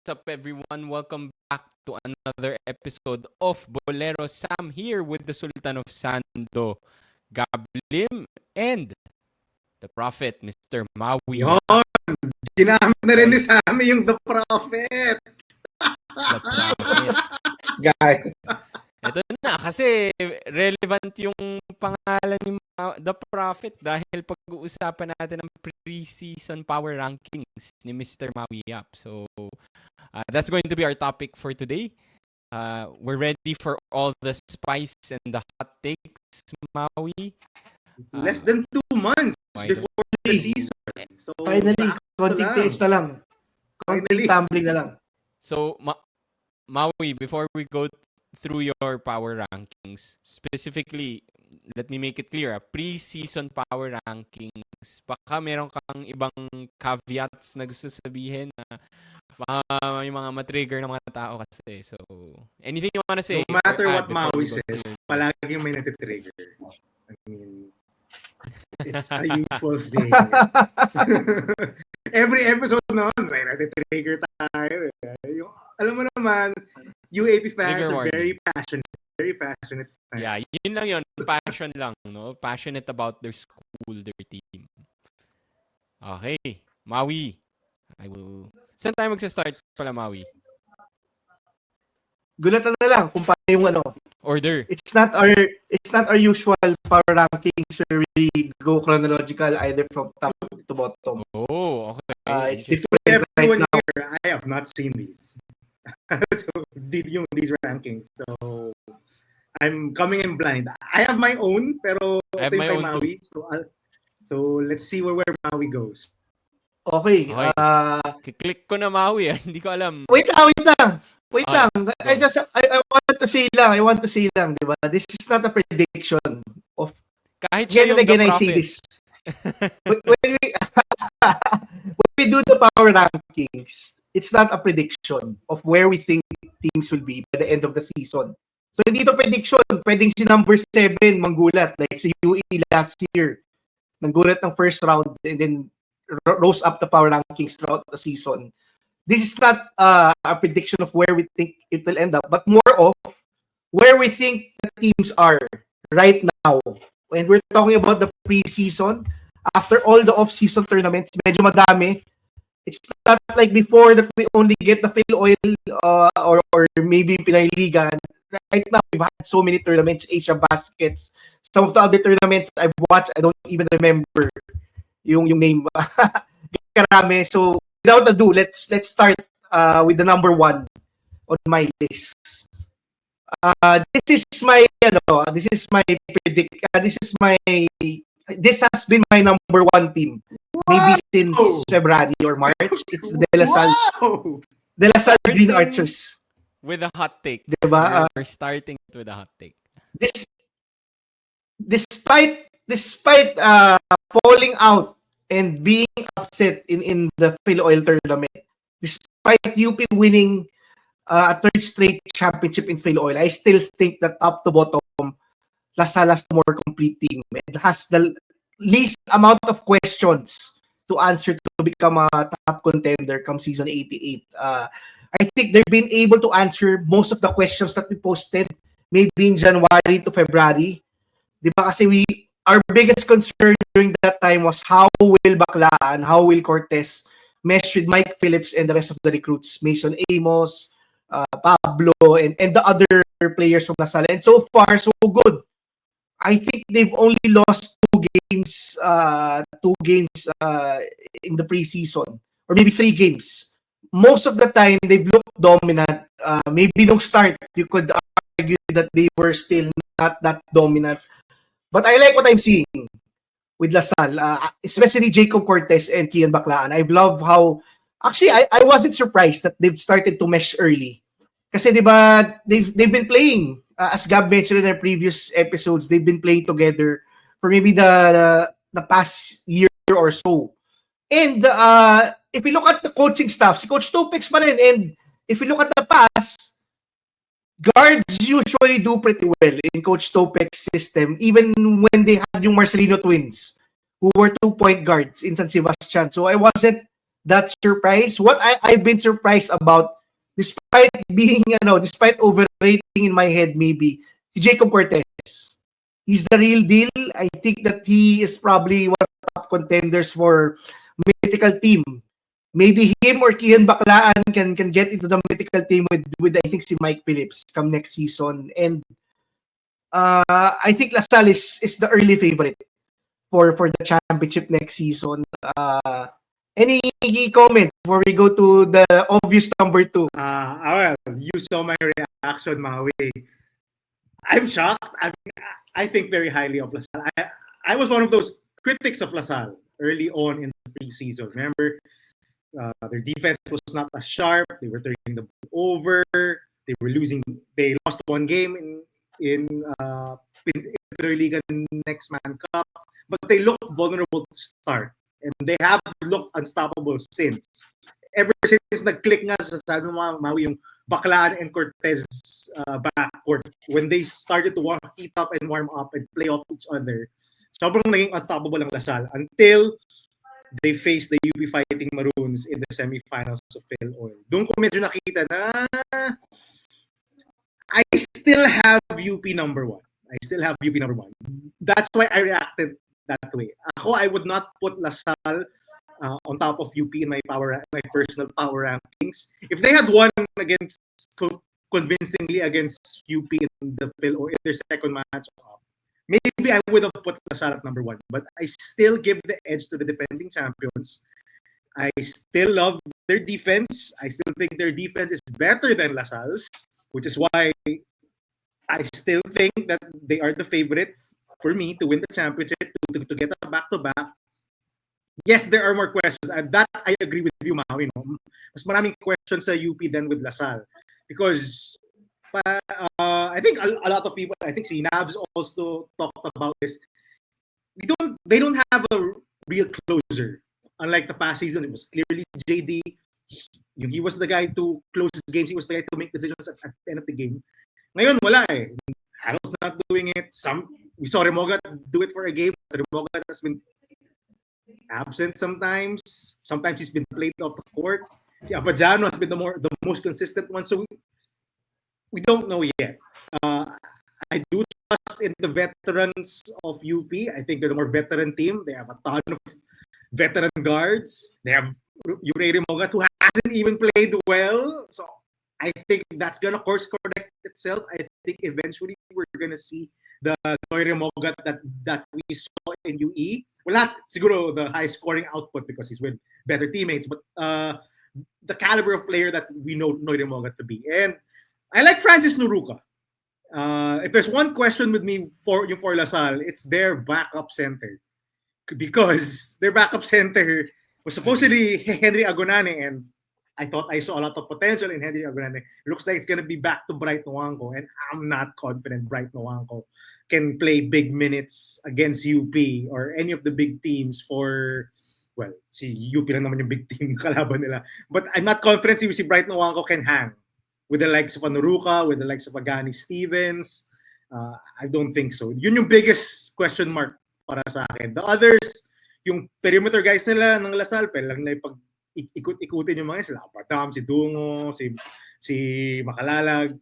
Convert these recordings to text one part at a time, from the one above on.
up, everyone? Welcome back to another episode of Bolero. Sam here with the Sultan of Sando, Gablim, and the Prophet, Mr. Maui. Yon! Ginamit na rin ni Sammy yung The Prophet. The Prophet. Guys. Ito na, kasi relevant yung pangalan ni The Prophet dahil pag-uusapan natin ang pre-season power rankings ni Mr. Maui Yap. So, that's going to be our topic for today. We're ready for all the spice and the hot takes, Maui. Less than 2 months before the season. So, finally, konting taste na lang. Konting tumbling na lang. So, Maui, before we go through your power rankings, specifically, let me make it clear, pre-season power rankings, baka meron kang ibang caveats na gusto sabihin na may mga matrigger ng mga tao kasi. So, anything you wanna say? No matter what Maui says, palaging may natitrigger. I mean, it's a usual thing. Every episode noon, may natitrigger tayo. Alam mo naman, UAP fans are very passionate. Very passionate fans. Yeah, yun lang yun. Passion lang, no? Passionate about their school, their team. Okay. Maui. Saan tayo magsa-start pala, Maui? Gulatan na lang kung paano yung ano. Order. It's not our usual power rankings where we go chronological either from top to bottom. Oh, okay. It's different Everyone right now. here, I have not seen these. So, these rankings. So, I'm coming in blind. I have my own, pero I have my own Maui. So, let's see where Maui goes. Okay. Click ko na Maui. Hindi ko alam. Wait lang. Okay, lang. I want to say lang, di ba? This is not a prediction of Kahit siya yung again The I see Prophet. this. When we do the power rankings, it's not a prediction of where we think teams will be by the end of the season. So hindi to prediction. Pwedeng si number 7 manggulat like si UE last year. Nanggulat ng first round and then rose up the power rankings throughout the season. This is not a prediction of where we think it will end up, but more of where we think the teams are right now. When we're talking about the preseason, after all the off-season tournaments, medyo madami. It's not like before that we only get the Phil Oil or maybe Pinay Liga. Right now, we've had so many tournaments, Asia Baskets. Some of the other tournaments I've watched, I don't even remember yung name. Karami. So, without ado, let's start with the number 1 on my list. This has been my number 1 team. Maybe since February or March. It's the De La Salle Green Archers. With a hot take. Diba? We're starting with a hot take. Despite falling out and being upset in the Phil Oil tournament, despite UP winning a third straight championship in Phil Oil, I still think that top to bottom, La Salle has the more complete team. It has the least amount of questions to answer to become a top contender come season 88. I think they've been able to answer most of the questions that we posted maybe in January to February. Diba kasi our biggest concern during that time was how will Baclaan, how will Cortez mesh with Mike Phillips and the rest of the recruits, Mason Amos, Pablo, and the other players from La Salle. And so far, so good. I think they've only lost 2 games in the preseason, or maybe 3 games. Most of the time, they've looked dominant. Maybe nung start, you could argue that they were still not that dominant. But I like what I'm seeing with La Salle, especially Jacob Cortez and Kian Baclaan. I've loved how, actually, I wasn't surprised that they've started to mesh early. Kasi diba, they've been playing, as Gab mentioned in our previous episodes, they've been playing together for maybe the past year or so. And if you look at the coaching staff, si Coach Topex pa rin, and if you look at the past, guards usually do pretty well in Coach Topex's system, even when they had yung Marcelino twins, who were 2-point guards in San Sebastian. So I wasn't that surprised. What I've been surprised about despite overrating in my head maybe, si Jacob Cortez. He's the real deal. I think that he is probably one of the top contenders for mythical team. Maybe him or Kian Baclaan can get into the mythical team with I think si Mike Phillips come next season. And I think LaSalle is the early favorite for the championship next season. Any comments before we go to the obvious number 2? Well, you saw my reaction, Maui. I'm shocked. I think very highly of LaSalle. I was one of those critics of LaSalle early on in the preseason. Remember, their defense was not as sharp. They were turning the ball over. They were losing. They lost one game in Liga Next Man Cup, but they looked vulnerable to start, and they have looked unstoppable since. Ever since nag-click nga sa sabi mo, Maui, yung Baclaan and Cortez backcourt, when they started to heat up and warm up and play off each other, sobrang naging unstoppable ang LaSalle until they faced the UP Fighting Maroons in the semifinals of Phil Oil. Doon ko medyo nakita na I still have UP number 1. That's why I reacted that way. Ako, I would not put LaSalle on top of UP in my personal power rankings. If they had won against convincingly against UP in the Phil or in their second match, maybe I would have put LaSalle at number 1. But I still give the edge to the defending champions. I still love their defense. I still think their defense is better than LaSalle's, which is why I still think that they are the favorite for me to win the championship, to get a back-to-back. Yes, there are more questions. And that I agree with you, Maui. No? Mas maraming questions sa UP than with LaSalle. Because I think a lot of people, I think si Navs also talked about this. They don't have a real closer. Unlike the past season, it was clearly JD. He was the guy to close games. He was the guy to make decisions at the end of the game. Ngayon, wala eh. Harold's not doing it. We saw Remoga do it for a game. Remoga has been absent sometimes. Sometimes he's been played off the court. Si Abadiano has been the most consistent one. So we don't know yet. I do trust in the veterans of UP. I think they're the more veteran team. They have a ton of veteran guards. They have Yurei Remoga, who hasn't even played well. So I think that's gonna course correct itself. I think eventually we're gonna see the Yurei Remoga that we saw in UE. Well, not siguro the high scoring output because he's with better teammates, but the caliber of player that we know Yurei Remoga to be. And I like Francis Nuruka. If there's one question with me for LaSalle, it's their backup center. Because their backup center was supposedly Henry Agonane, and I thought I saw a lot of potential in Henry Agonane. It looks like it's going to be back to Bright Noanco, and I'm not confident Bright Noanco can play big minutes against UP or any of the big teams for, well, si UP lang naman yung big team kalaban nila. But I'm not confident si Bright Noanco can hang with the likes of Anuruka, with the likes of Agani Stevens. I don't think so. Yun yung biggest question mark para sa akin. The others, yung perimeter guys nila ng LaSalle, pero lang na ikut-ikutin yung mga sila. Apatam, si Dungo, si Makalalag.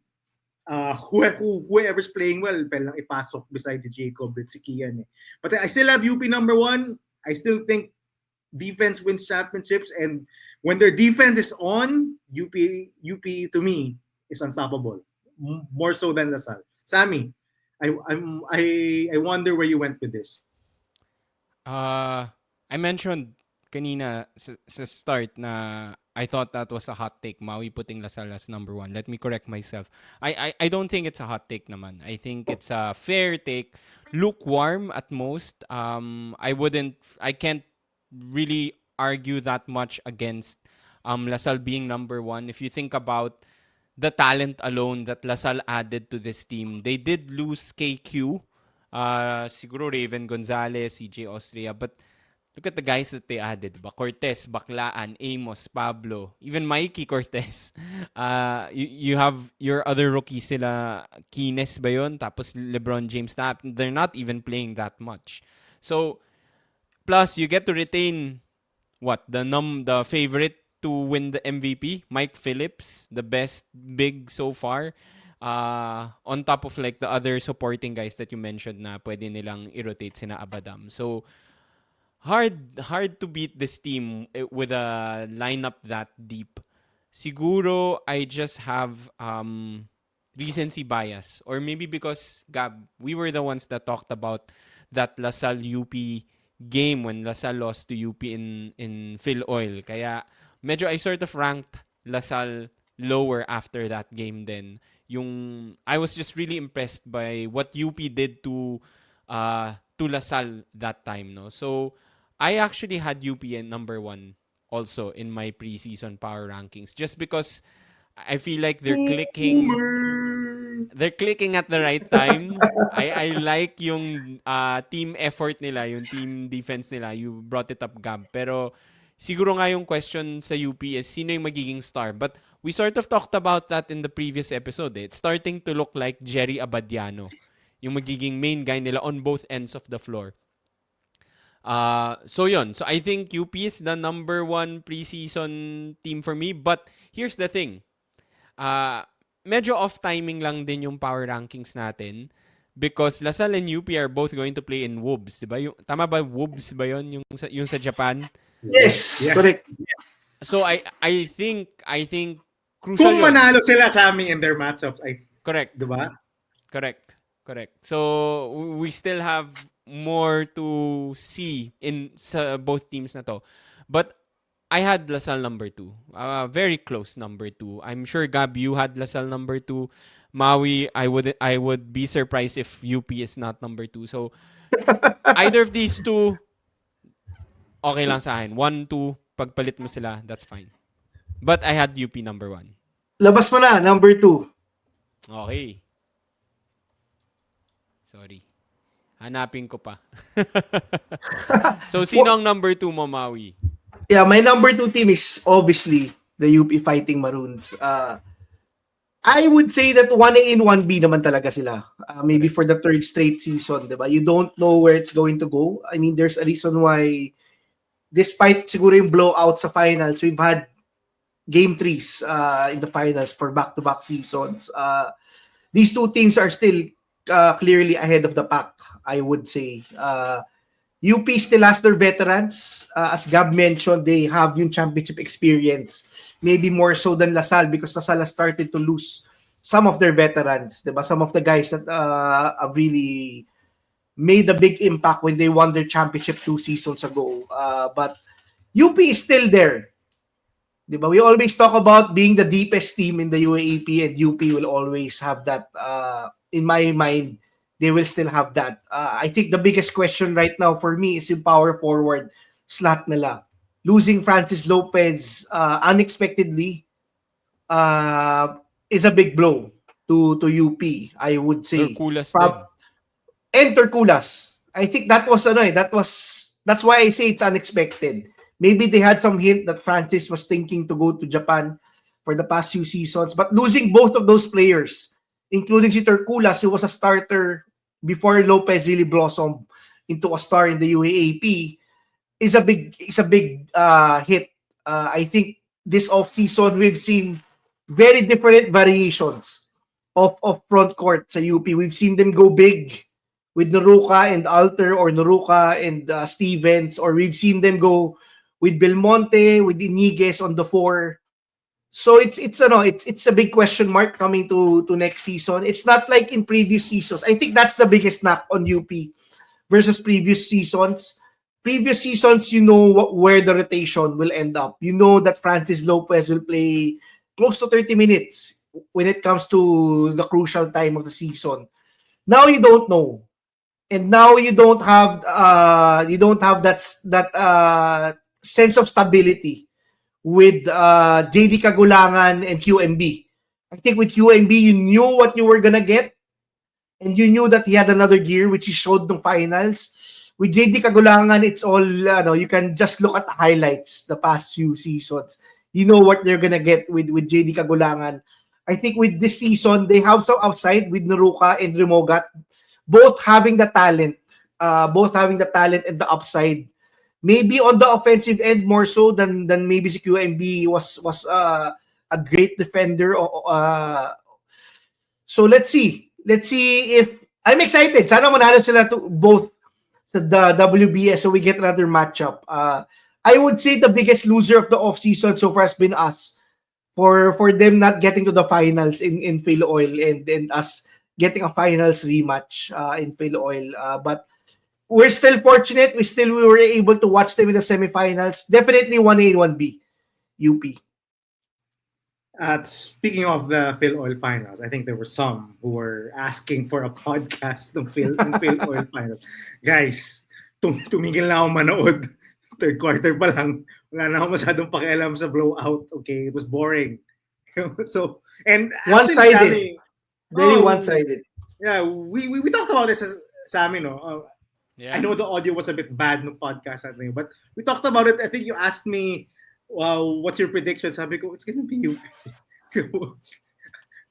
Whoever's playing well, pero lang ipasok besides si Jacob and si Kian. But I still have UP number 1. I still think defense wins championships, and when their defense is on, UP to me is unstoppable. More so than LaSalle. Sammy, I wonder where you went with this. I mentioned kanina sa start na I thought that was a hot take, Maui putting LaSalle as number 1. Let me correct myself. I don't think it's a hot take naman. I think it's a fair take. Lukewarm at most. I can't really argue that much against LaSalle being number 1. If you think about the talent alone that LaSalle added to this team, they did lose KQ. Siguro Raven Gonzalez, CJ Austria, but look at the guys that they added. Cortez, Baclaan, Amos, Pablo, even Mikey Cortez. You have your other rookies sila, Kines ba yun? Tapos LeBron James, they're not even playing that much. So, plus you get to retain the favorite to win the MVP, Mike Phillips, the best big so far. On top of like the other supporting guys that you mentioned na pwede nilang i-rotate sina Abadam. So hard to beat this team with a lineup that deep. Siguro I just have recency bias, or maybe because Gab, we were the ones that talked about that LaSalle UP game when LaSalle lost to UP in Phil Oil. Kaya medyo I sort of ranked LaSalle lower after that game then. I was just really impressed by what UP did to LaSalle that time, no. So I actually had UP in number 1 also in my preseason power rankings, just because I feel like they're clicking at the right time. I like yung team effort nila, yung team defense nila. You brought it up, Gab. Pero siguro nga yung question sa UP is sino yung magiging star. But we sort of talked about that in the previous episode. It's starting to look like Jerry Abadiano, yung magiging main guy nila on both ends of the floor. So yun. So I think UP is the number 1 preseason team for me. But here's the thing. Medyo off timing lang din yung power rankings natin because LaSalle and UP are both going to play in WUBS, diba? Tama ba WUBS ba yun? Yung sa Japan? Yes, correct. So I think crucial Kung manalo sila sa amin in their matchups, correct. Diba? Correct. So we still have more to see sa both teams na to. But I had LaSalle number 2. Very close number 2. I'm sure, Gab, you had LaSalle number 2. Maui, I would be surprised if UP is not number 2. So either of these two, okay lang sa akin. 1, 2, pagpalit mo sila, that's fine. But I had UP number 1. Labas mo na, number 2. Okay. Sorry. Hanapin ko pa. So, sino ang number 2 mo, Maui? Yeah, my number 2 team is obviously the UP Fighting Maroons. I would say that 1A and 1B naman talaga sila. Maybe for the 3rd straight season, diba? You don't know where it's going to go. I mean, there's a reason why despite siguro yung blowout sa finals, we've had game 3s in the finals for back-to-back seasons. These two teams are still clearly ahead of the pack, I would say. UP still has their veterans. As Gab mentioned, they have yung championship experience. Maybe more so than LaSalle because LaSalle has started to lose some of their veterans. Diba? Some of the guys that have really made a big impact when they won their championship 2 seasons ago. But UP is still there. Diba? We always talk about being the deepest team in the UAAP, and UP will always have that. In my mind, they will still have that. I think the biggest question right now for me is yung power forward slot nila. Losing Francis Lopez unexpectedly is a big blow to UP, I would say. Terculas din. And Terculas. I think that's why I say it's unexpected. Maybe they had some hint that Francis was thinking to go to Japan for the past few seasons, but losing both of those players, including si Terculas, who was a starter before Lopez really blossomed into a star in the UAAP, is a big hit. I think this offseason we've seen very different variations of front court sa UP. We've seen them go big with Noruka and Alter, or Noruka and Stevens, or we've seen them go with Belmonte, with Iniguez on the 4. So it's a big question mark coming to next season. It's not like in previous seasons. I think that's the biggest knock on UP versus previous seasons. Previous seasons, you know where the rotation will end up. You know that Francis Lopez will play close to 30 minutes when it comes to the crucial time of the season. Now you don't know, and now you don't have that sense of stability with JD Kagulangan and QMB. I think with QMB, you knew what you were gonna get, and you knew that he had another gear, which he showed in the finals. With JD Kagulangan, it's all, you can just look at the highlights the past few seasons. You know what they're gonna get with JD Kagulangan. I think with this season, they have some outside with Noruka and Remogat, both having the talent and the upside. maybe on the offensive end more so than maybe si QMB was a great defender. So let's see. Let's see if I'm excited. Sana manalo sila to both sa the WBS so we get another matchup. I would say the biggest loser of the offseason so far has been us for them not getting to the finals in Phil Oil and us getting a finals rematch in Phil Oil. But we're still fortunate. We were able to watch them in the semifinals. Definitely 1A and 1B UP. Speaking of the Phil Oil Finals, I think there were some who were asking for a podcast ng Phil Oil Finals. Guys, tumigil na ako manood. Third quarter pa lang. Wala na ako masyadong pakialam sa blowout. Okay, it was boring. So, and one-sided. Very one-sided. Yeah, we talked about this sa amin, no? Yeah. I know the audio was a bit bad no podcast natin, but we talked about it. I think you asked me, what's your prediction? Sabi ko, it's gonna be UP.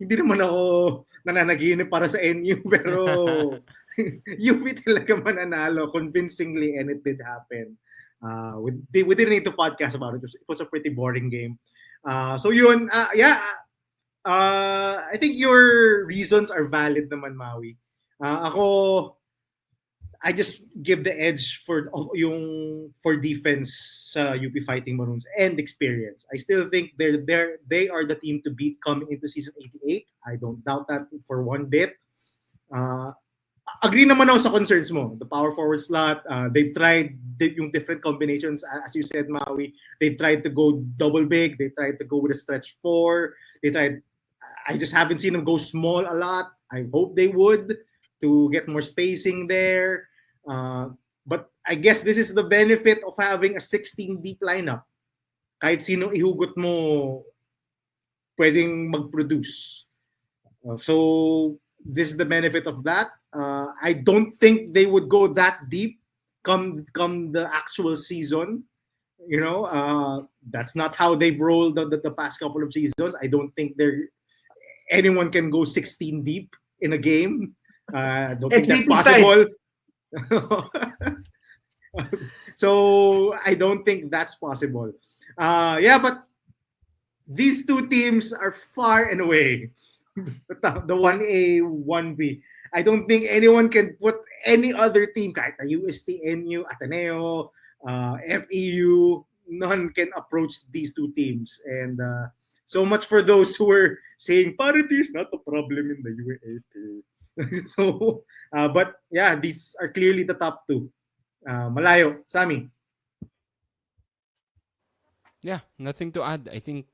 Hindi naman ako nananaginip para sa NU, pero UP talaga mananalo convincingly, and it did happen. We didn't need to podcast about it. It was a pretty boring game. So yun, I think your reasons are valid naman, Maui. Ako, I just give the edge for defense sa UP Fighting Maroons and experience. I still think they are the team to beat coming into season 88. I don't doubt that for one bit. Agree naman ako sa concerns mo. The power forward slot, they've tried yung different combinations. As you said, Maui, they've tried to go double big. They tried to go with a stretch 4. I just haven't seen them go small a lot. I hope they would to get more spacing there. But I guess this is the benefit of having a 16 deep lineup. Kahit sino ihugot mo, pwedeng mag-produce. So this is the benefit of that. I don't think they would go that deep come the actual season. You know, that's not how they've rolled the past couple of seasons. I don't think anyone can go 16 deep in a game. Don't think that's possible. So I don't think that's possible. But these two teams are far and away the 1A, 1B. I don't think anyone can put any other team, kahit UST, NU, Ateneo, FEU, none can approach these two teams. And so much for those who were saying parity is not a problem in the UAAP. So, but yeah, these are clearly the top two. Malayo. Sammy? Yeah, nothing to add. I think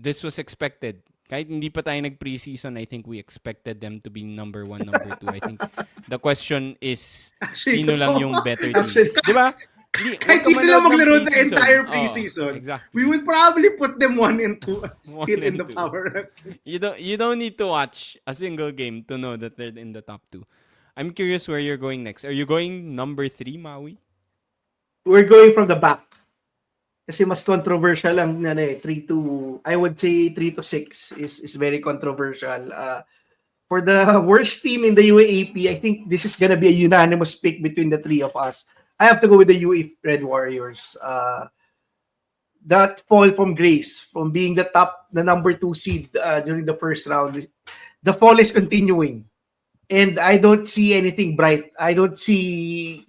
this was expected. Kahit hindi pa tayo nag-preseason, I think we expected them to be number 1, number 2. I think the question is, sino lang yung better team? Di ba? Kahit di sila maglaro the entire preseason, exactly. we will probably put them 1 and 2 still in the power rankings. You don't need to watch a single game to know that they're in the top 2. I'm curious where you're going next. Are you going number 3, Maui? We're going from the back. Kasi mas controversial ang 3 to, I would say 3 to 6 is very controversial. For the worst team in the UAAP, I think this is gonna be a unanimous pick between the three of us. I have to go with the UAE Red Warriors. That fall from grace, from being the number 2 seed during the first round, the fall is continuing. And I don't see anything bright. I don't see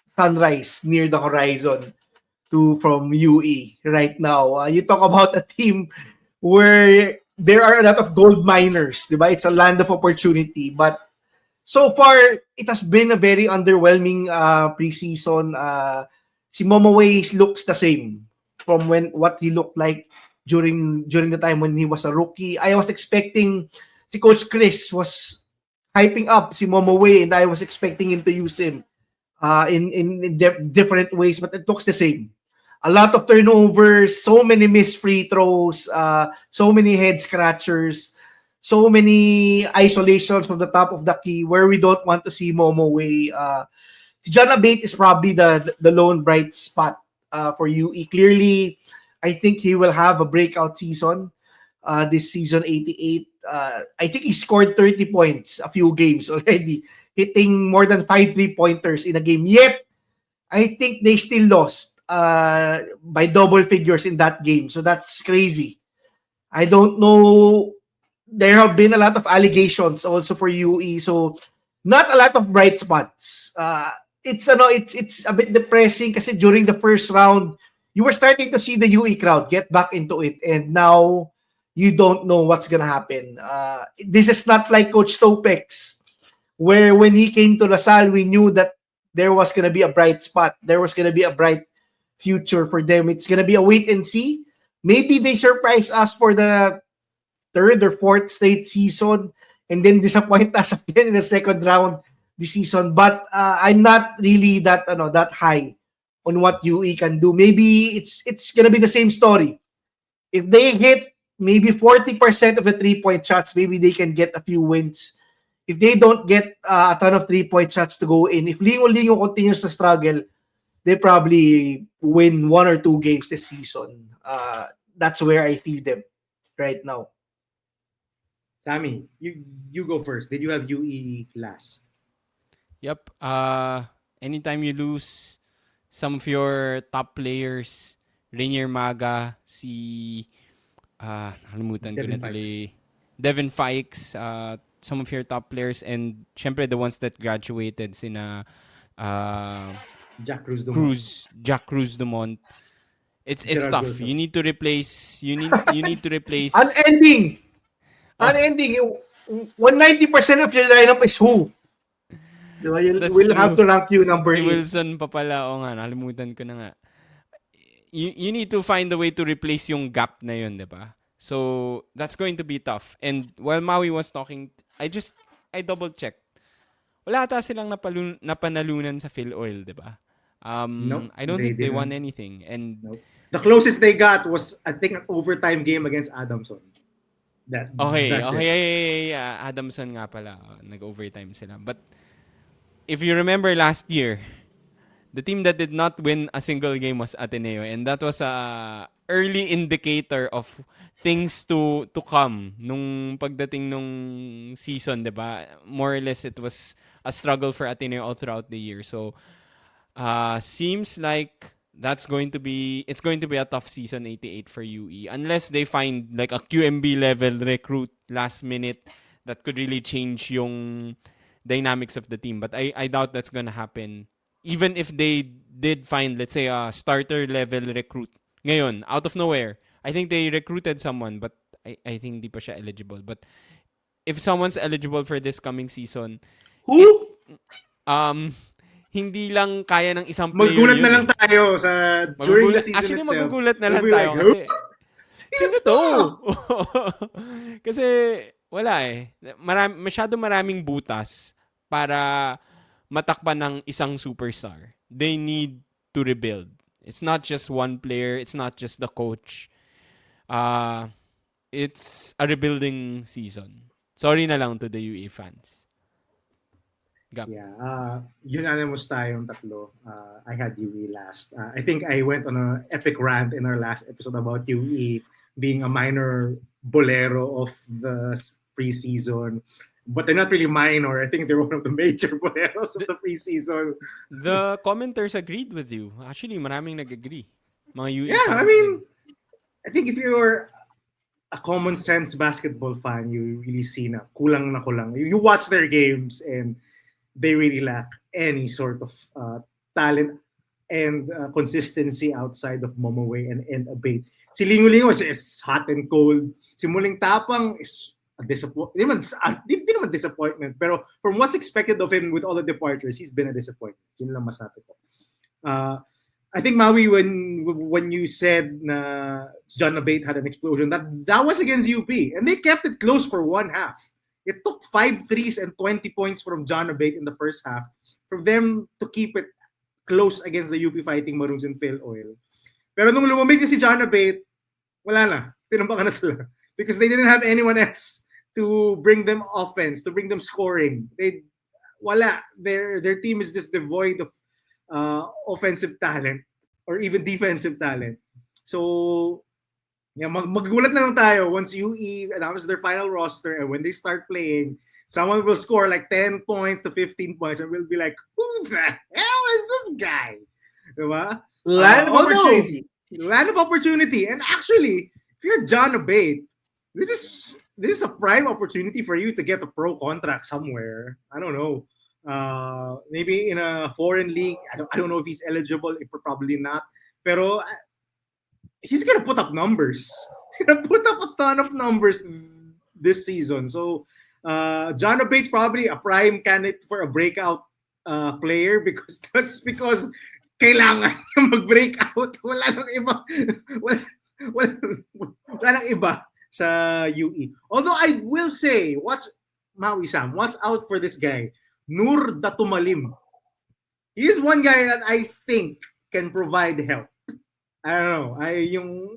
sunrise near the horizon from UE right now. You talk about a team where there are a lot of gold miners, diba? It's a land of opportunity. But so far, it has been a very underwhelming preseason. Si Momoway looks the same from what he looked like during the time when he was a rookie. I was expecting si Coach Chris was hyping up si Momoway, and I was expecting him to use him in different ways, but it looks the same. A lot of turnovers, so many missed free throws, so many head scratchers, so many isolations from the top of the key where we don't want to see Momoway. John Abate is probably the lone bright spot for UE. Clearly, I think he will have a breakout season. this season 88. I think he scored 30 points a few games already, hitting more than 5 3-pointers in a game. Yet, I think they still lost by double figures in that game. So that's crazy. I don't know. There have been a lot of allegations also for UE. So not a lot of bright spots. It's a bit depressing kasi during the first round, you were starting to see the UE crowd get back into it, and now you don't know what's gonna happen. This is not like Coach Topex, where when he came to Lasal, we knew that there was gonna be a bright spot. There was gonna be a bright future for them. It's gonna be a wait and see. Maybe they surprise us for the third or fourth straight season and then disappoint us again in the second round this season. But I'm not really that high on what UE can do. Maybe it's gonna be the same story. If they hit maybe 40% of the 3-point shots, maybe they can get a few wins. If they don't get a ton of 3-point shots to go in, if Lingo continues to struggle, they probably win 1 or 2 games this season. That's where I see them right now. Sammy, you go first. Did you have UE last? Yep. Anytime you lose some of your top players, Rainier Maga, nakalimutan ko Devin na tuloy. Devin Fikes, some of your top players, and syempre the ones that graduated, sina Jack Cruz Dumont. Jack Cruz Dumont. It's Gerald tough. Wilson. You need to replace Unending. Oh. Unending. 190% of your lineup is who? Diba? That's We'll true. have to rank you number Si 8. Wilson pa pala. O nga, nakalimutan ko na nga. You need to find a way to replace yung gap na yun, di ba? So, that's going to be tough. And while Maui was talking, I double checked. Wala ata silang napanalunan sa Phil Oil, di ba? Nope, I don't they think they won didn't. anything. And Nope. The closest they got was, I think, an overtime game against Adamson. That's it. yeah. Adamson nga pala. Nag-overtime sila. But if you remember last year, the team that did not win a single game was Ateneo, and that was a early indicator of things to come nung pagdating nung season, 'di ba? More or less it was a struggle for Ateneo all throughout the year. So seems like it's going to be a tough season 88 for UE unless they find like a QMB level recruit last minute that could really change yung dynamics of the team. But I doubt that's gonna happen. Even if they did find, let's say, a starter level recruit ngayon, out of nowhere. I think they recruited someone, but I think di pa siya eligible. But if someone's eligible for this coming season, Who? hindi lang kaya ng isang player Magugulat yun. na lang tayo sa during the season Actually, itself. magugulat na lang We'll be tayo like, kasi sino to? Kasi wala eh. Masyado maraming butas para matakpan ng isang superstar. They need to rebuild. It's not just one player. It's not just the coach. It's a rebuilding season. Sorry na lang to the UE fans. Gap. Yeah, unanimous tayong tatlo. I had UE last. I think I went on an epic rant in our last episode about UE being a minor bolero of the preseason. But they're not really minor. I think they're one of the major boleros of the preseason. The commenters agreed with you. Actually, maraming nag-agree. Mga UE Yeah, I fans mean, din. I think if you're a common sense basketball fan, you really see na kulang. You watch their games and they really lack any sort of talent and consistency outside of Momoway and Abate. Si Lingo is hot and cold. Si Muling Tapang is a disappointment. Di naman disappointment, pero from what's expected of him with all the departures, he's been a disappointment. Yun lang masabi ko. I think Maui, when you said na John Abate had an explosion, that was against UP, and they kept it close for one half. It took 5 threes and 20 points from John Abate in the first half for them to keep it close against the UP Fighting Maroons and Phil Oil. Pero nung lumamig na si John Abate, wala na. Tinambakan na sila. Because they didn't have anyone else to bring them offense, to bring them scoring. Wala. Their team is just devoid of offensive talent or even defensive talent. So Yeah, magugulat na lang tayo once UE announces their final roster and when they start playing, someone will score like 10 points to 15 points and we'll be like, who the hell is this guy? Diba? Land of opportunity. Land of opportunity. And actually, if you're John Abate, this is a prime opportunity for you to get a pro contract somewhere. I don't know. Maybe in a foreign league. I don't know if he's eligible. Probably not. Pero he's gonna put up numbers. He's gonna put up a ton of numbers this season. So John Abate's probably a prime candidate for a breakout player because kailangan niya mag-break out. Wala nang iba. Wala nang iba sa UE. Although I will say, watch out for this guy. Nur Datumalim. He's one guy that I think can provide help. I don't know.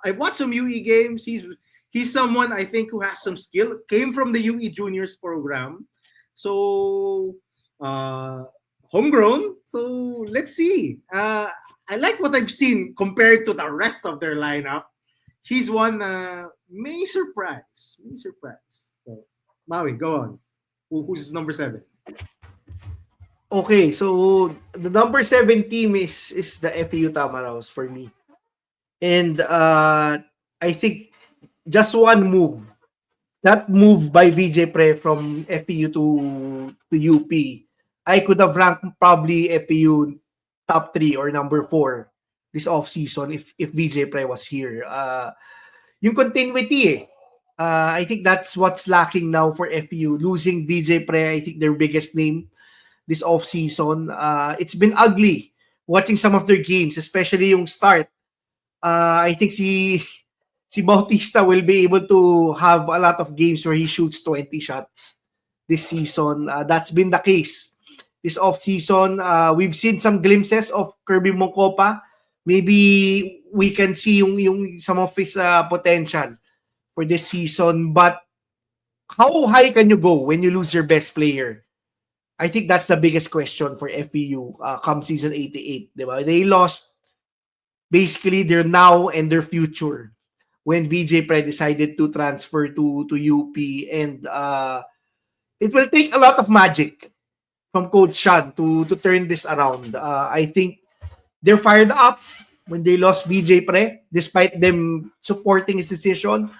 I watched some UE games. He's someone I think who has some skill. Came from the UE Juniors program. So homegrown. So let's see. I like what I've seen compared to the rest of their lineup. He's one may surprise. So, Maui, go on. Who's number 7? Okay, so the number 7 team is the FAU Tamaraws for me. And I think just one move. That move by VJ Pre from FAU to UP, I could have ranked probably FAU top 3 or number 4 this offseason if VJ Pre was here. Yung continuity I think that's what's lacking now for FAU. Losing VJ Pre, I think their biggest name this offseason. It's been ugly watching some of their games, especially yung start. I think si Bautista will be able to have a lot of games where he shoots 20 shots this season. That's been the case this offseason. We've seen some glimpses of Kirby Moncopa. Maybe we can see yung some of his potential for this season. But how high can you go when you lose your best player? I think that's the biggest question for FPU come season 88. Diba? They lost basically their now and their future when VJ Pre decided to transfer to UP. And it will take a lot of magic from Coach Sean to turn this around. I think they're fired up when they lost VJ Pre, despite them supporting his decision.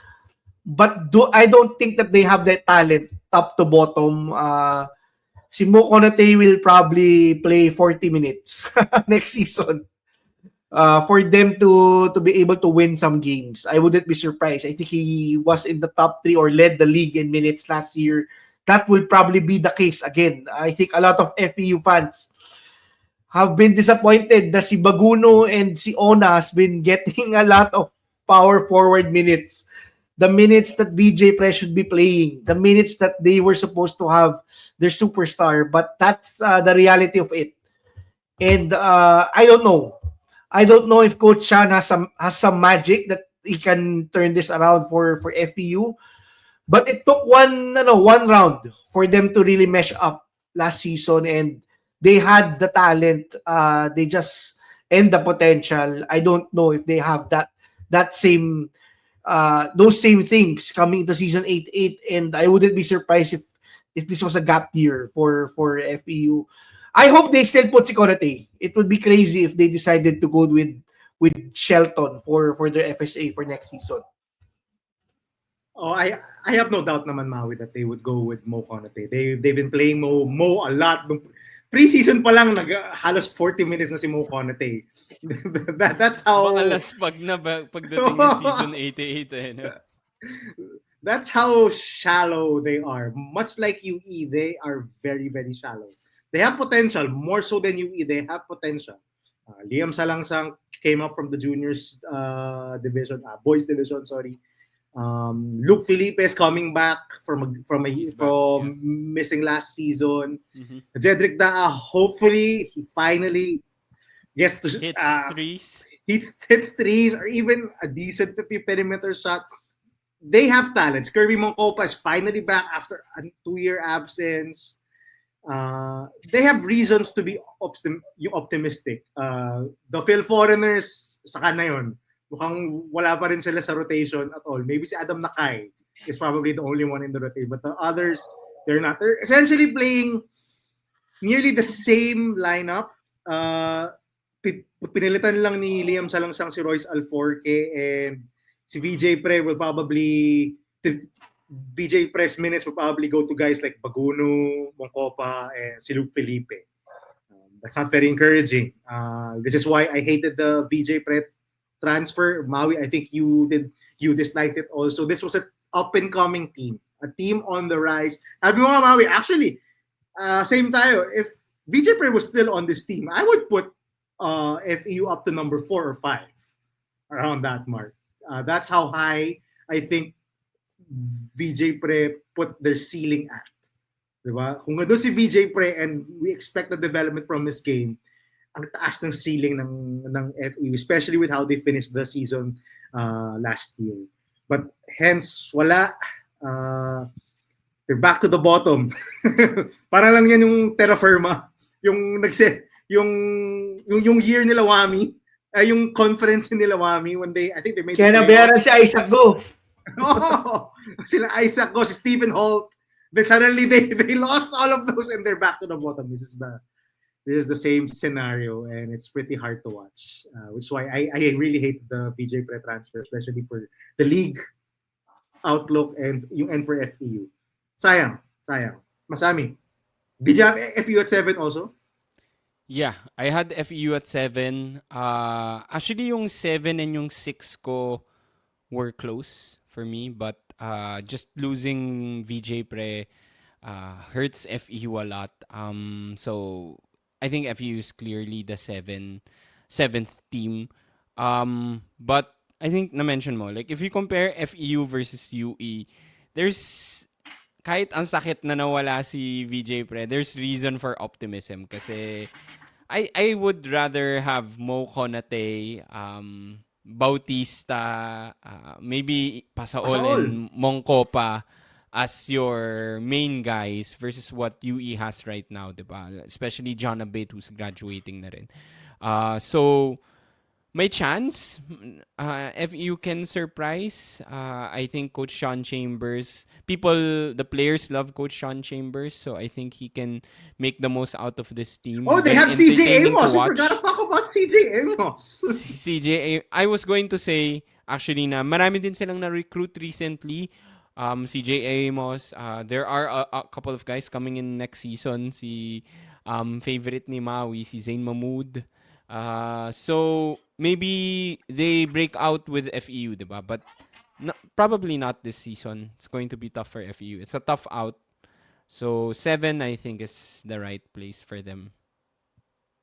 But I don't think that they have that talent top to bottom. Si Mo Konate will probably play 40 minutes next season for them to be able to win some games. I wouldn't be surprised. I think he was in the top 3 or led the league in minutes last year. That will probably be the case again. I think a lot of FPU fans have been disappointed that si Baguno and si Ona has been getting a lot of power forward minutes. The minutes that VJ Pre should be playing, the minutes that they were supposed to have their superstar, but that's the reality of it. And I don't know. I don't know if Coach Sean has some magic that he can turn this around for FPU. But it took one round for them to really mesh up last season, and they had the talent. They just and the potential. I don't know if they have that same those same things coming to season 8-8, and I wouldn't be surprised if this was a gap year for FPU. I hope they still put Sikorate. It would be crazy if they decided to go with Shelton for their FSA for next season. Oh, I have no doubt naman, Maui, that they would go with Mo Konate. They've been playing Mo a lot. Pre-season pa lang, halos 40 minutes na si Mo Konate. That's how... Baka laspag na pagdating ng season 88. No? That's how shallow they are. Much like UE, they are very, very shallow. They have potential, more so than UE. They have potential. Liam Salangsang came up from the juniors division, boys division, sorry. Luke Felipe is coming back from missing last season. Mm-hmm. Jedrick Daa, hopefully he finally gets to hits threes or even a decent 50 perimeter shot. They have talents. Kirby Moncopa is finally back after a 2-year absence. They have reasons to be optimistic. The Phil Foreigners, saka na yun. mukhang wala pa rin sila sa rotation at all. Maybe si Adam Nakay is probably the only one in the rotation. But the others, they're not. They're essentially playing nearly the same lineup. Pinilitan lang ni Liam Salangsang si Royce Alforque, and si VJ Pre will probably... VJ Pre's minutes will probably go to guys like Baguno, Moncopa, and si Luke Felipe. That's not very encouraging. This is why I hated the VJ Pre transfer. Maui, I think you disliked it also. This was an up-and-coming team. A team on the rise. Sabi mo nga, Maui, actually, same tayo. If VJ Pre was still on this team, I would put FEU up to number 4 or 5. Around that mark. That's how high I think VJ Pre put their ceiling at. Diba? Kung nandun si VJ Pre and we expect the development from his game, ang taas ng ceiling ng FEU, especially with how they finished the season last year. But hence, wala. They're back to the bottom. Para lang yan yung terra firma. Yung year nila Wami, yung conference nila Wami when I think they made... Kaya nabayaran si Isaac Go. Oh, sila Isaac Go, si Stephen Holt. Then suddenly they lost all of those and they're back to the bottom. This is the same scenario and it's pretty hard to watch. Which is why I really hate the VJ Pre transfer, especially for the league outlook and for FEU. Sayang. Masami, did you have FEU at 7 also? Yeah, I had FEU at 7. Actually, yung 7 and yung 6 ko were close for me, but just losing VJ Pre hurts FEU a lot. So I think FEU is clearly the seventh team. But I think na-mention mo, like if you compare FEU versus UE, there's kahit ang sakit na nawala si VJ Pre, there's reason for optimism kasi I would rather have Mo Konate, Bautista, maybe Pasaol and Moncopa as your main guys versus what UE has right now, diba? Especially John Abate who's graduating na rin. So may chance if you can surprise. I think Coach Sean Chambers, the players love Coach Sean Chambers, so I think he can make the most out of this team. Oh, they Very have CJ entertaining Amos. to We watch. forgot to talk about CJ Amos. I was going to say actually na marami din silang na-recruit recently. CJ Amos, there are a couple of guys coming in next season. Si favorite ni Maui, si Zayn Mahmood. So maybe they break out with FEU, diba? But probably not this season. It's going to be tough for FEU. It's a tough out. So 7, I think, is the right place for them.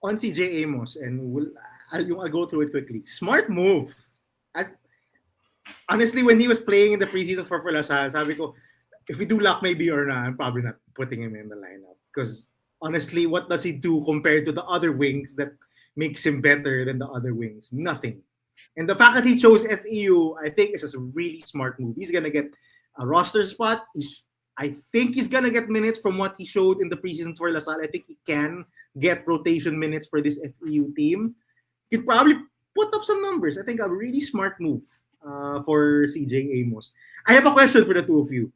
On CJ Amos, and I'll go through it quickly. Smart move. Honestly, when he was playing in the preseason for Lasal, sabi ko, if we do luck maybe or not, I'm probably not putting him in the lineup. Because honestly, what does he do compared to the other wings that makes him better than the other wings? Nothing. And the fact that he chose FEU, I think, is a really smart move. He's gonna get a roster spot. I think he's gonna get minutes from what he showed in the preseason for Lasal. I think he can get rotation minutes for this FEU team. He could probably put up some numbers. I think a really smart move for CJ Amos. I have a question for the two of you.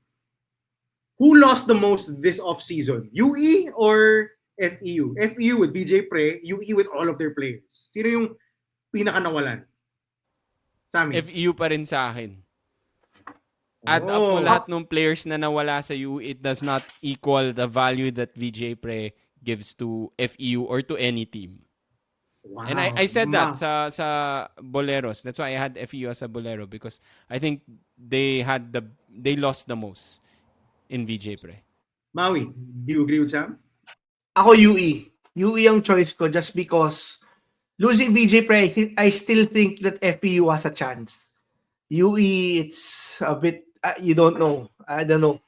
Who lost the most this offseason? UE or FEU? FEU with VJ Pre, UE with all of their players. Sino yung pinaka nawalan? Sami. FEU pa rin sa akin. Add up mo lahat ng players na nawala sa UE, it does not equal the value that VJ Pre gives to FEU or to any team. Wow. And I said that sa Boleros. That's why I had FEU as a Bolero because I think they lost the most in VJ Pre. Maui, do you agree with Sam? Ako UE. UE ang choice ko just because losing VJ Pre, I still think that FEU has a chance. UE, it's a bit, you don't know. I don't know.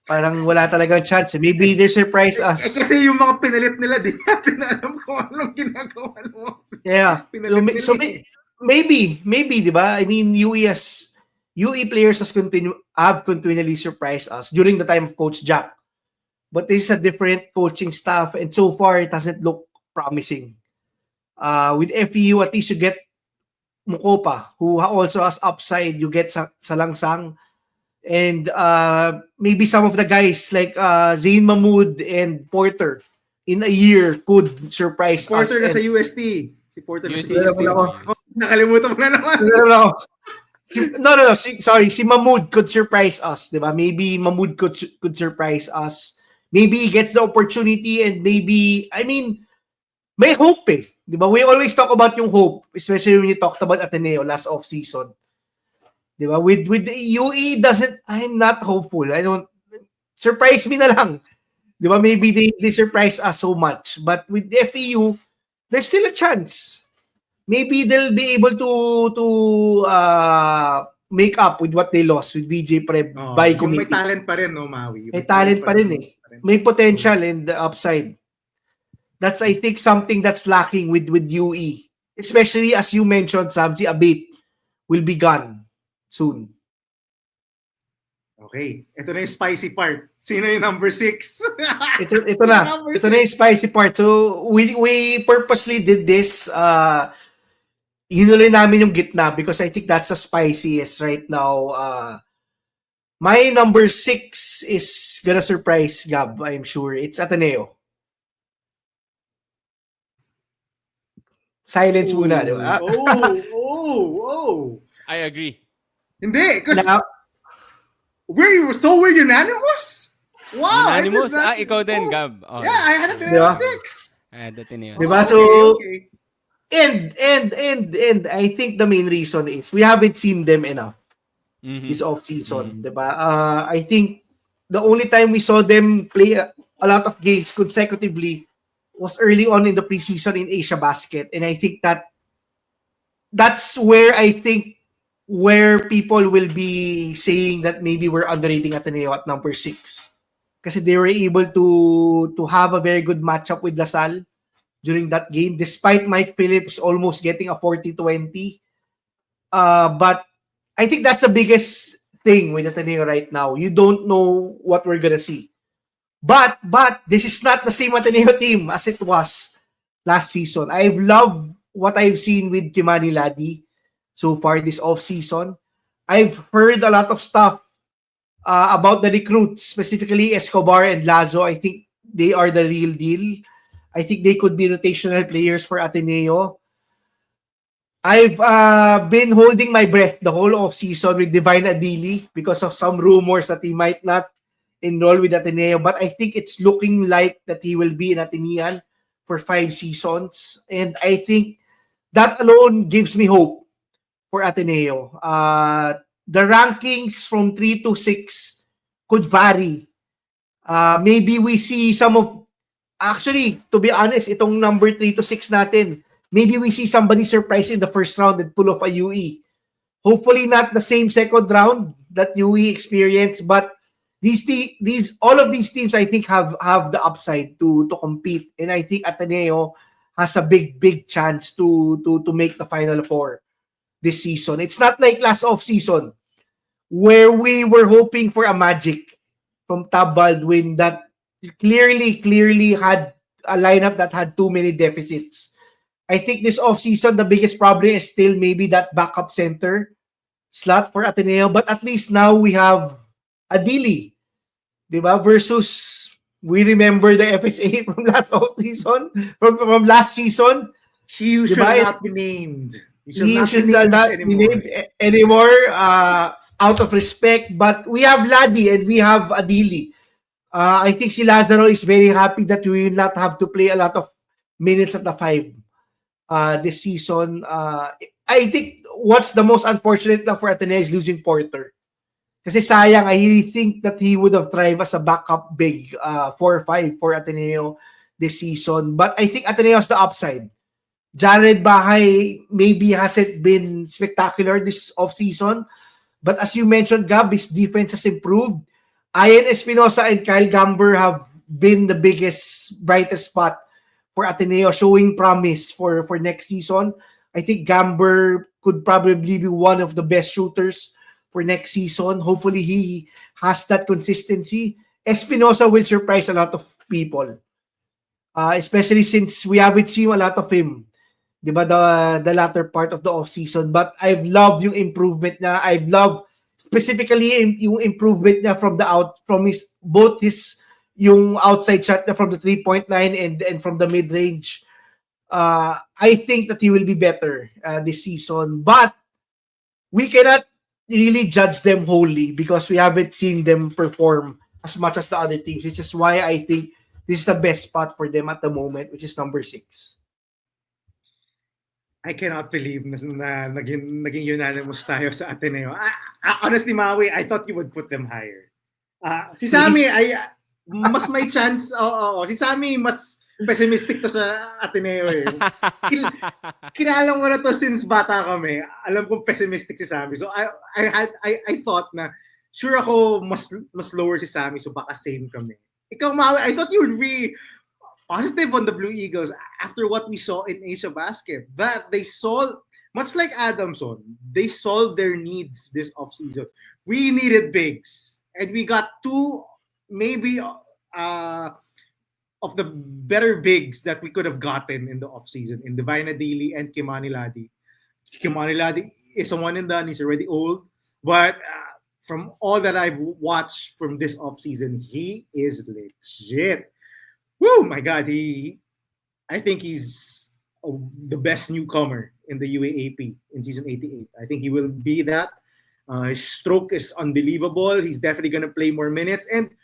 Parang wala talagang chance. Maybe they surprise us. Kasi yung mga pinalit nila, di natin alam kung anong ginagawa mo. Yeah. So maybe, di ba? I mean, UE players have continually surprised us during the time of Coach Jack. But this is a different coaching staff and so far it doesn't look promising. With FEU, at least you get Mokopa, who also has upside. You get Salangsang. And maybe some of the guys like Zayn Mahmood and Porter in a year could surprise Porter us. na sa UST. Si Porter na sa UST. UST. Oh, nakalimutan mo na naman. No. Sorry. Si Mahmood could surprise us, diba? Maybe Mahmood could surprise us. Maybe he gets the opportunity and maybe, I mean, may hope eh. Diba? We always talk about yung hope, especially when you talked about Ateneo last off-season. Diba? With the UE I'm not hopeful. I don't, surprise me na lang. Diba? Maybe they surprise us so much. But with the FEU, there's still a chance. Maybe they'll be able to make up with what they lost with VJ Preb by committee. May talent pa rin, no, Maui? May talent pa rin eh. May potential and the upside. That's, I think, something that's lacking with UE. Especially as you mentioned, Sam, si Abate will be gone soon. Okay. Ito na yung spicy part. Sino yung number 6? ito na. Ito na yung spicy part. So, we purposely did this. Hinuloy namin yung gitna because I think that's the spiciest right now. My number 6 is gonna surprise Gab, I'm sure. It's Ateneo. Silence muna, di ba? I agree. Hindi, because we're unanimous? Wow! Unanimous? Ikaw din, Gab. Oh. Yeah, I had Ateneo 6. I had Ateneo. Diba? So, and I think the main reason is we haven't seen them enough this off-season. Diba? I think the only time we saw them play a lot of games consecutively was early on in the preseason in Asia Basket. And I think that's where people will be saying that maybe we're underrating Ateneo at number 6. Kasi they were able to have a very good matchup with LaSalle during that game, despite Mike Phillips almost getting a 40-20. But I think that's the biggest thing with Ateneo right now. You don't know what we're gonna see. But this is not the same Ateneo team as it was last season. I've loved what I've seen with Kimani Ladi so far this off-season. I've heard a lot of stuff about the recruits, specifically Escobar and Lazo. I think they are the real deal. I think they could be rotational players for Ateneo. I've been holding my breath the whole off-season with Divine Adili because of some rumors that he might not enroll with Ateneo. But I think it's looking like that he will be in Atenean for 5 seasons. And I think that alone gives me hope for Ateneo. The rankings from 3 to 6 could vary. Maybe we see some of, actually, to be honest, itong number 3 to 6 natin, maybe we see somebody surprise in the first round and pull off a UE. Hopefully not the same second round that UE experienced, but all of these teams I think have the upside to compete, and I think Ateneo has a big chance to make the Final Four this season. It's not like last off season where we were hoping for a magic from Tab Baldwin that clearly had a lineup that had too many deficits. I think this offseason, the biggest problem is still maybe that backup center slot for Ateneo. But at least now we have Adili, diba? Versus, we remember the FSA from last offseason, from last season. He should diba? not be named. He should not be named anymore out of respect. But we have Ladi and we have Adili. I think si Lazaro is very happy that we will not have to play a lot of minutes at the 5 this season. I think what's the most unfortunate for Ateneo is losing Porter. Kasi sayang, I really think that he would have thrived as a backup big 4-5 for Ateneo this season. But I think Ateneo has the upside. Jared Bahay maybe hasn't been spectacular this offseason. But as you mentioned, Gab, his defense has improved. Ian Espinosa and Kyle Gamber have been the biggest, brightest spot for Ateneo, showing promise for next season. I think Gamber could probably be one of the best shooters for next season. Hopefully, he has that consistency. Espinosa will surprise a lot of people, especially since we haven't seen a lot of him 'di ba, the latter part of the off season, but I've loved yung improvement niya. I've loved specifically yung improvement niya from his both his yung outside shot niya from the 3-point line and from the mid-range. I think that he will be better this season, but we cannot really judge them wholly because we haven't seen them perform as much as the other teams, which is why I think this is the best spot for them at the moment, which is number 6. I cannot believe na naging unanimous tayo sa Ateneo. Honestly, Maui, I thought you would put them higher. Si Sammy, mas may chance. Si Sammy, mas pessimistic to sa Ateneo eh. Kilala ko na to since bata kami. Alam kong pessimistic si Sammy. So I thought na sure ako mas lower si Sammy, so baka same kami. Ikaw, Maui, I thought you would be positive on the Blue Eagles after what we saw in Asia Basket. That they solved, much like Adamson, they solved their needs this offseason. We needed bigs, and we got two, maybe of the better bigs that we could have gotten in the offseason, in Divine Adili and Kimani Ladi. Kimani Ladi is a one and done. He's already old, but from all that I've watched from this offseason, he is legit. Woo, my God, I think he's the best newcomer in the UAAP in season 88. I think he will be that. His stroke is unbelievable. He's definitely going to play more minutes. And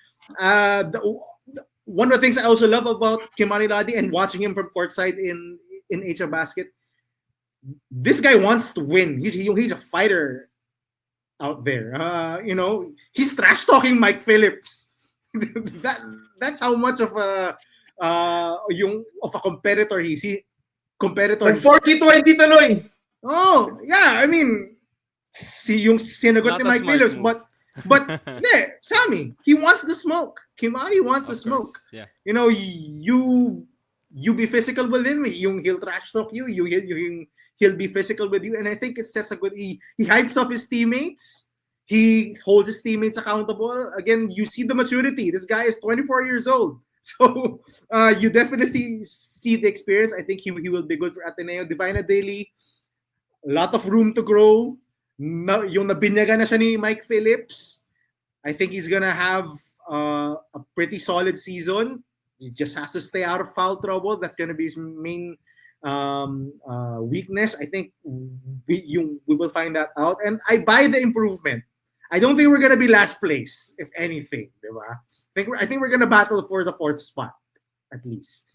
one of the things I also love about Kimani Ladi and watching him from courtside in Asia Basket, this guy wants to win. He's a fighter out there. He's trash talking Mike Phillips. That's how much of a competitor he's. Competitor. 40-20 tuloy. Oh, yeah. I mean, yung sinagot ni Mike Phillips, but yeah, Sammy, he wants the smoke. Kimani wants the smoke. Yeah. You be physical with him. He'll trash talk you. He'll be physical with you, and I think it's just a good. He hypes up his teammates. He holds his teammates accountable. Again, you see the maturity. This guy is 24 years old. So you definitely see the experience. I think he will be good for Ateneo. Divine Adili, a lot of room to grow. Yung nabinyagan na siya ni Mike Phillips, I think he's gonna have a pretty solid season. He just has to stay out of foul trouble. That's gonna be his main weakness. I think we will find that out. And I buy the improvement. I don't think we're gonna be last place, if anything, diba? I think we're gonna battle for the 4th spot, at least.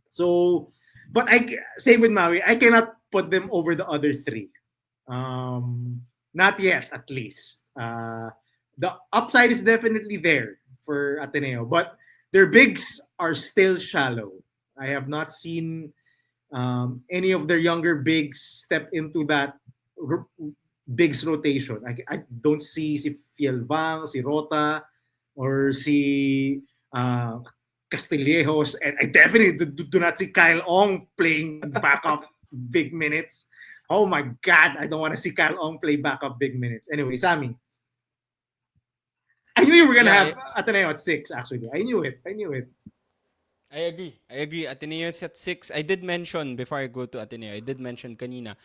So, but same with Maui, I cannot put them over the other 3. Not yet, at least. The upside is definitely there for Ateneo, but their bigs are still shallow. I have not seen any of their younger bigs step into that bigs rotation. I don't see si Fielvang, si Rota, or si Castillejos, and I definitely do not see Kyle Ong playing backup big minutes. Oh my God, I don't want to see Kyle Ong play backup big minutes. Anyway, Sammy, I knew you were gonna have Ateneo at 6. Actually, I knew it. I agree. Ateneo is at 6. I did mention, before I go to Ateneo, kanina,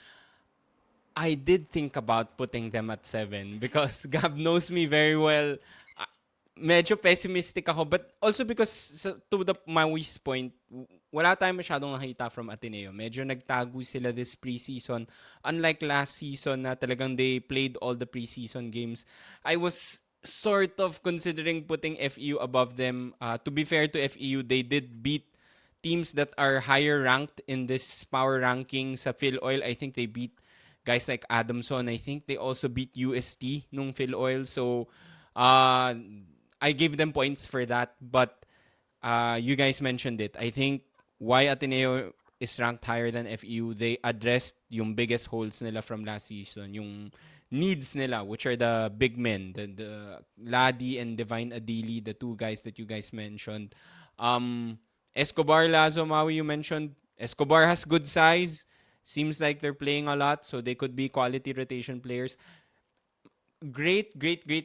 I did think about putting them at 7 because Gab knows me very well. Medyo pessimistic ako, but also because to the Maui's point, wala tayong masyadong nakita from Ateneo. Medyo nagtago sila this preseason. Unlike last season na talagang they played all the preseason games. I was sort of considering putting FEU above them. To be fair to FEU, they did beat teams that are higher ranked in this power ranking sa Phil Oil. I think they beat guys like Adamson. I think they also beat UST nung Phil Oil. So, I gave them points for that. But you guys mentioned it. I think why Ateneo is ranked higher than FEU, they addressed yung biggest holes nila from last season. Yung needs nila, which are the big men, the Ladi and Divine Adili, the two guys that you guys mentioned. Escobar, Lazo, Maui, you mentioned. Escobar has good size. Seems like they're playing a lot, so they could be quality rotation players. Great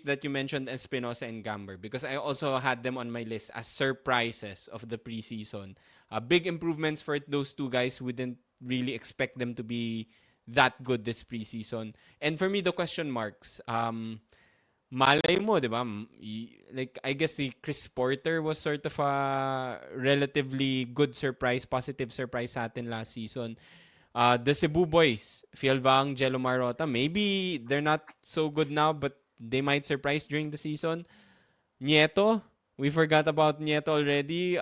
that you mentioned Espinosa and Gamber because I also had them on my list as surprises of the preseason. Big improvements for those two guys who didn't really expect them to be that good this preseason. And for me, the question marks, malay mo, di ba? Like, I guess the Chris Porter was sort of a relatively good surprise, positive surprise sa atin last season. The Cebu boys, Philvang, Jello Marota, maybe they're not so good now, but they might surprise during the season. Nieto, we forgot about Nieto already.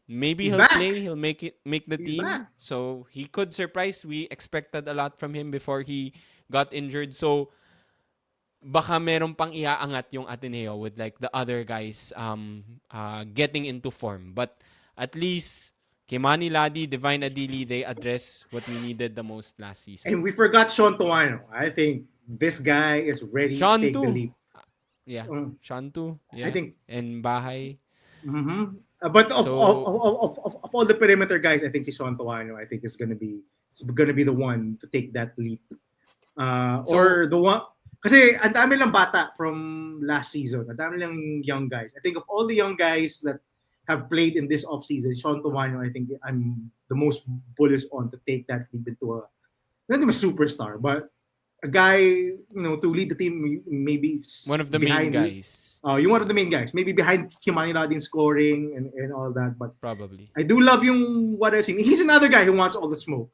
Maybe He's he'll back. play. He'll make the He's team. back. So he could surprise. We expected a lot from him before he got injured. So baka meron pang iaangat yung Ateneo with like the other guys getting into form. But at least Kimani Ladi, Divine Adili, they address what we needed the most last season. And we forgot Sean Tuano. I think this guy is ready Sean to take the too. leap. Yeah, Mm. Sean too. Yeah. I think. And Bahay. Mm-hmm. But of, So- of all the perimeter guys, I think si Sean Tuano, I think is gonna be the one to take that leap. Or the one, kasi ang dami lang bata from last season. Ang dami lang young guys. I think of all the young guys that have played in this offseason, Sean Tuano, I think I'm the most bullish on to take that leap into not even a superstar, but a guy, to lead the team, maybe One of the main behind- guys. You're one of the main guys. Maybe behind Kimani Ladi in scoring and all that. But Probably. I do love yung what I've seen. He's another guy who wants all the smoke.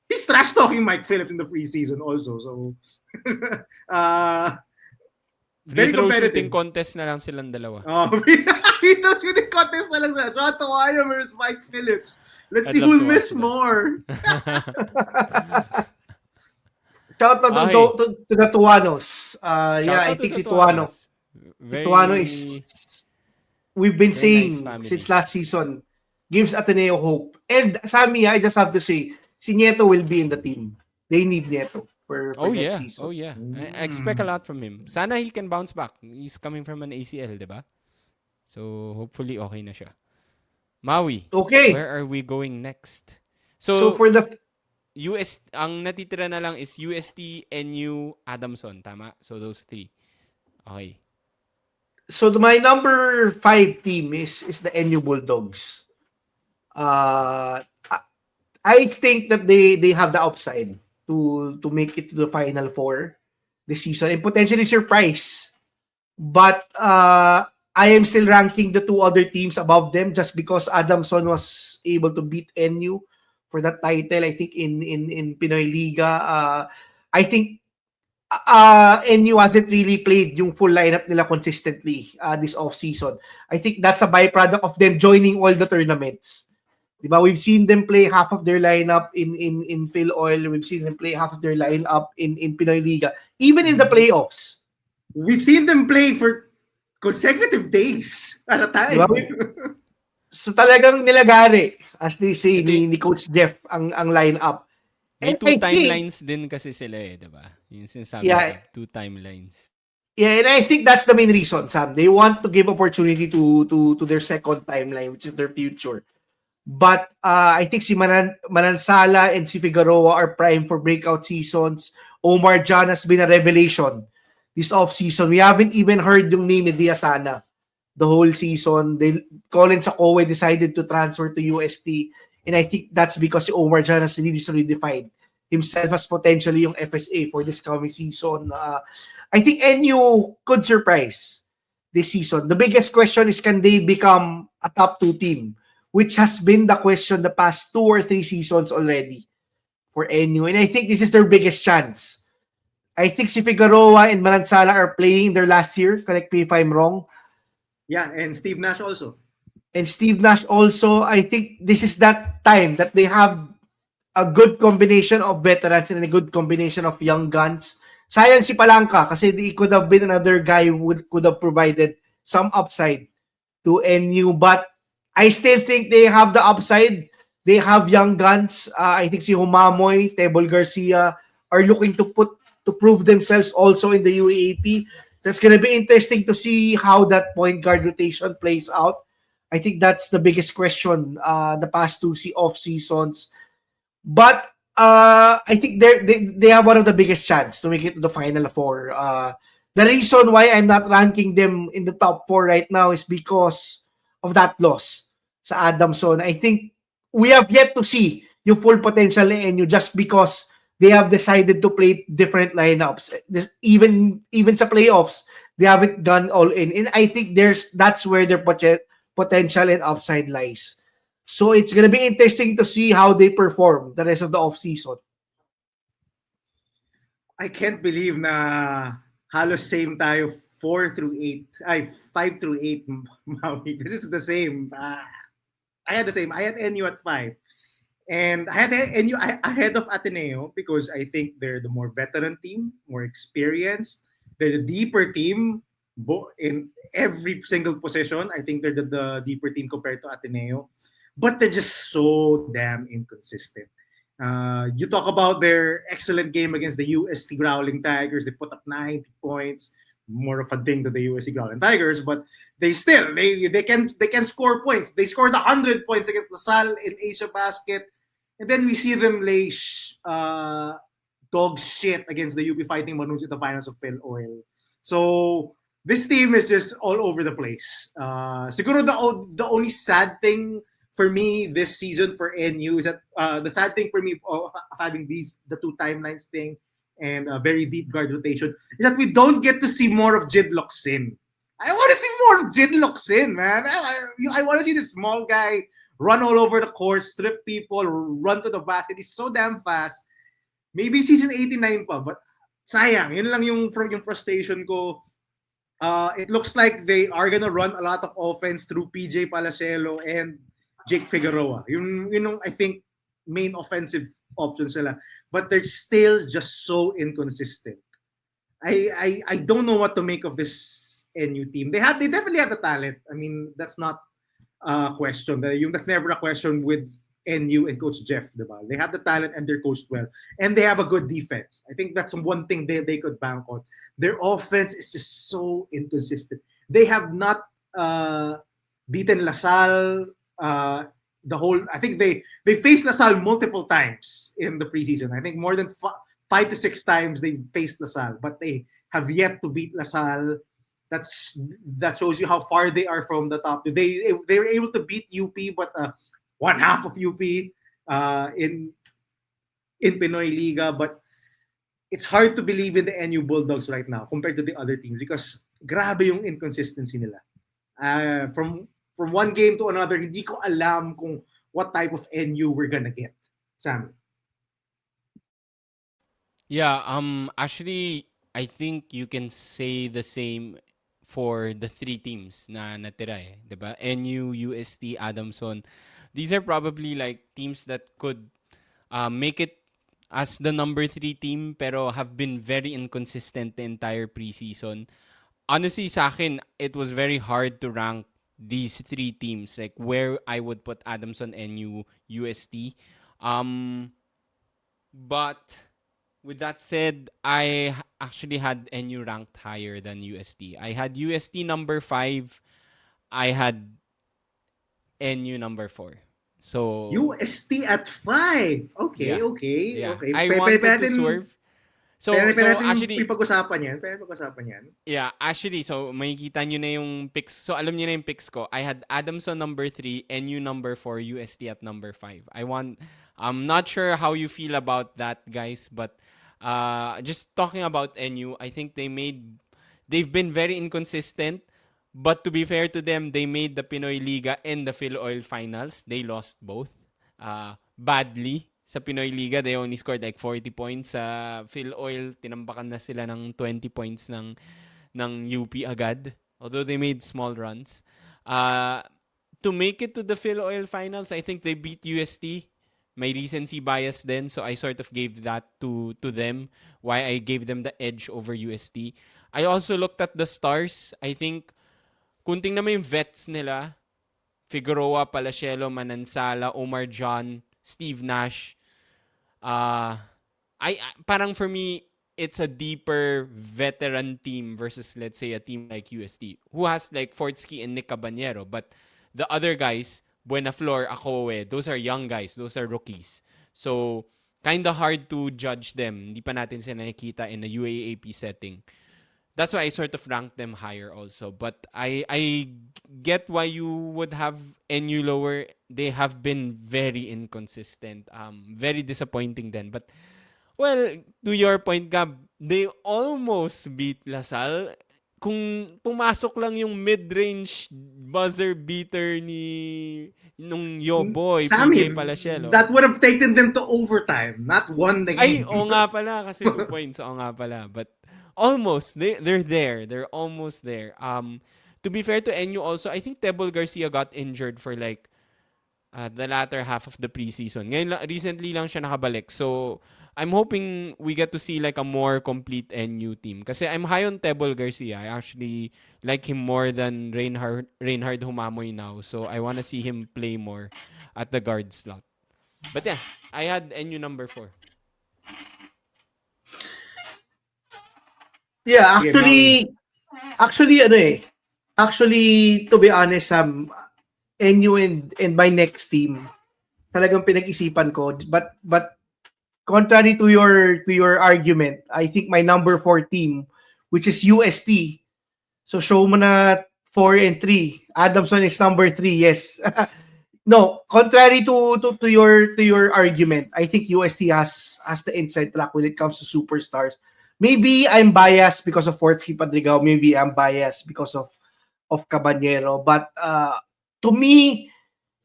He's trash talking Mike Phillips in the preseason also. So Free very throw competitive. shooting contest na lang silang dalawa. Free throw shooting contest na lang sila. Sean Tuano versus Mike Phillips. Let's I'd see love who'll to miss watch that. more. Shout out Okay. to the Tuanos. Shout Yeah, I out to think the si Tuano. Tuanos. Very- Tuano is, we've been Very nice saying family. since last season, gives Ateneo hope. And Sammy, I just have to say, si Nieto will be in the team. They need Nieto for Oh next yeah. season. Oh yeah. I expect a lot from him. Sana he can bounce back. He's coming from an ACL, 'di ba? So hopefully okay na siya. Maui, Okay. where are we going next? So, So, for the ang natitira na lang is UST, NU, Adamson, tama? So those three. Okay. my number 5 team is the NU Bulldogs. I think that they have the upside to make it to the Final Four this season and potentially surprise. But I am still ranking the two other teams above them just because Adamson was able to beat NU for that title. I think in Pinoy Liga, I think NU hasn't really played yung full lineup nila consistently this off-season. I think that's a byproduct of them joining all the tournaments. Diba? We've seen them play half of their lineup in Phil Oil. We've seen them play half of their lineup in Pinoy Liga. Even in the playoffs. We've seen them play for consecutive days at a time. Diba? So talagang nilagari, as they say, ni Coach Jeff ang lineup. May And two I think- timelines din kasi sila eh, 'di ba? Yung sinasabi Yeah. ko, two timelines. Yeah, and I think that's the main reason, Sam. They want to give opportunity to their second timeline, which is their future. But I think si Manansala and si Figueroa are prime for breakout seasons. Omar John has been a revelation this off-season. We haven't even heard yung name ni Diasana the whole season. Colin Sakowe decided to transfer to UST. And I think that's because si Omar John has really solidified himself as potentially yung FSA for this coming season. I think NU could surprise this season. The biggest question is, can they become a top 2 team? Which has been the question the past 2 or 3 seasons already for NU. And I think this is their biggest chance. I think si Figueroa and Manansala are playing their last year. Correct me if I'm wrong. Yeah, and Steve Nash also. And Steve Nash also. I think this is that time that they have a good combination of veterans and a good combination of young guns. Sayang si Palangka kasi he could have been another guy who could have provided some upside to NU. But I still think they have the upside. They have young guns. I think si Humamoy, Tebol Garcia are looking to prove themselves also in the UAAP. That's gonna be interesting to see how that point guard rotation plays out. I think that's the biggest question the past 2 off seasons. But I think they have one of the biggest chance to make it to the Final Four. The reason why I'm not ranking them in the top 4 right now is because of that loss sa Adamson. I think we have yet to see yung full potential ni NU just because they have decided to play different lineups. Even sa playoffs, they haven't gone all in. And I think that's where their potential and upside lies. So it's gonna be interesting to see how they perform the rest of the offseason. I can't believe na halos same tayo 4 through 8. Ay, 5 through 8, Maui. This is the same. I had the same. I had NU at 5. And I had NU ahead of Ateneo because I think they're the more veteran team, more experienced. They're the deeper team in every single position. I think they're the deeper team compared to Ateneo. But they're just so damn inconsistent. You talk about their excellent game against the UST Growling Tigers. They put up 90 points. More of a ding to the UST Growling Tigers, but they can score points. They scored 100 points against LaSalle in Asia Basket, and then we see them lay dog shit against the UP Fighting Maroons in the finals of Phil Oil. So this team is just all over the place. Siguro the only sad thing for me this season for NU is that the sad thing for me of having the two timelines thing and a very deep guard rotation is that we don't get to see more of Jid Locsin. I want to see more of Jid Locsin, man. I want to see this small guy run all over the court, strip people, run to the basket. He's so damn fast. Maybe season 89 pa, but sayang. Yun lang yung frustration ko. It looks like they are gonna run a lot of offense through PJ Palacelo and Jake Figueroa. Yung I think main offensive options sila, but they're still just so inconsistent. I don't know what to make of this NU team. They definitely have the talent. I mean, that's not a question. That's never a question with NU and Coach Jeff, diba? They have the talent and they're coached well, and they have a good defense. I think that's one thing they could bank on. Their offense is just so inconsistent. They have not beaten LaSalle. I think they faced LaSalle multiple times in the preseason. I think more than 5 to 6 times they faced LaSalle, but they have yet to beat LaSalle. That shows you how far they are from the top. They were able to beat UP, but one half of UP in Pinoy Liga. But it's hard to believe in the NU Bulldogs right now compared to the other teams because grabe yung inconsistency nila. From one game to another, hindi ko alam kung what type of NU we're gonna get. Sam. Yeah, actually, I think you can say the same for the 3 teams na natira eh, 'di ba? NU, UST, Adamson. These are probably like teams that could make it as the number 3 team pero have been very inconsistent the entire preseason. Honestly, sa akin, it was very hard to rank these 3 teams, like where I would put Adamson, NU, UST. But with that said, I actually had NU ranked higher than UST. I had UST number 5. I had NU number 4. So UST at 5. Okay, Yeah. okay, yeah, okay. I wanted to swerve. So actually, pag-usapan yan. yeah, actually, so makikita nyo na yung picks. So alam nyo na yung picks ko. I had Adamson number 3, NU number 4, UST at number 5. I'm not sure how you feel about that, guys, but just talking about NU, I think they've been very inconsistent. But to be fair to them, they made the Pinoy Liga and the Phil Oil finals. They lost both badly. Sa Pinoy Liga, they only scored like 40 points. Sa Phil Oil, tinambakan na sila ng 20 points ng UP agad. Although they made small runs. To make it to the Phil Oil finals, I think they beat UST. May recency bias then, so I sort of gave that to them. Why I gave them the edge over UST. I also looked at the stars. I think kung tingnan mo yung vets nila, Figueroa, Palacelo, Manansala, Omar John, Steve Nash, parang for me, it's a deeper veteran team versus, let's say, a team like UST, who has like Fortsky and Nick Caballero. But the other guys, Buenaflor, Akowe, those are young guys. Those are rookies. So, kind of hard to judge them. Hindi pa natin sila nakikita in a UAAP setting. That's why I sort of ranked them higher also. But I get why you would have NU lower. They have been very inconsistent. Very disappointing then. But well, to your point, Gab, they almost beat Lasal. Kung pumasok lang yung mid-range buzzer beater nung Yoboy, Sammy, PJ Palacielo. that would have taken them to overtime, not won the Ay, game. oo nga pala kasi 2 points. Oo nga pala. But almost they're there. They're almost there. To be fair to NU also, I think Tebol Garcia got injured for like the latter half of the preseason. Ngayon recently lang siya nakabalik. So I'm hoping we get to see like a more complete NU team. Kasi I'm high on Tebol Garcia. I actually like him more than Reinhard Humamoy now. So I want to see him play more at the guard slot. But yeah, I had NU number 4. Yeah, actually, to be honest, NU and my next team, talagang pinag-isipan ko. But contrary to your argument, I think my number 4 team, which is UST, so show mo na 4 and 3. Adamson is number 3, yes. No, contrary to your argument, I think UST has the inside track when it comes to superstars. Maybe I'm biased because of Fortsky Padrigao. Maybe I'm biased because of Cabanero. But to me,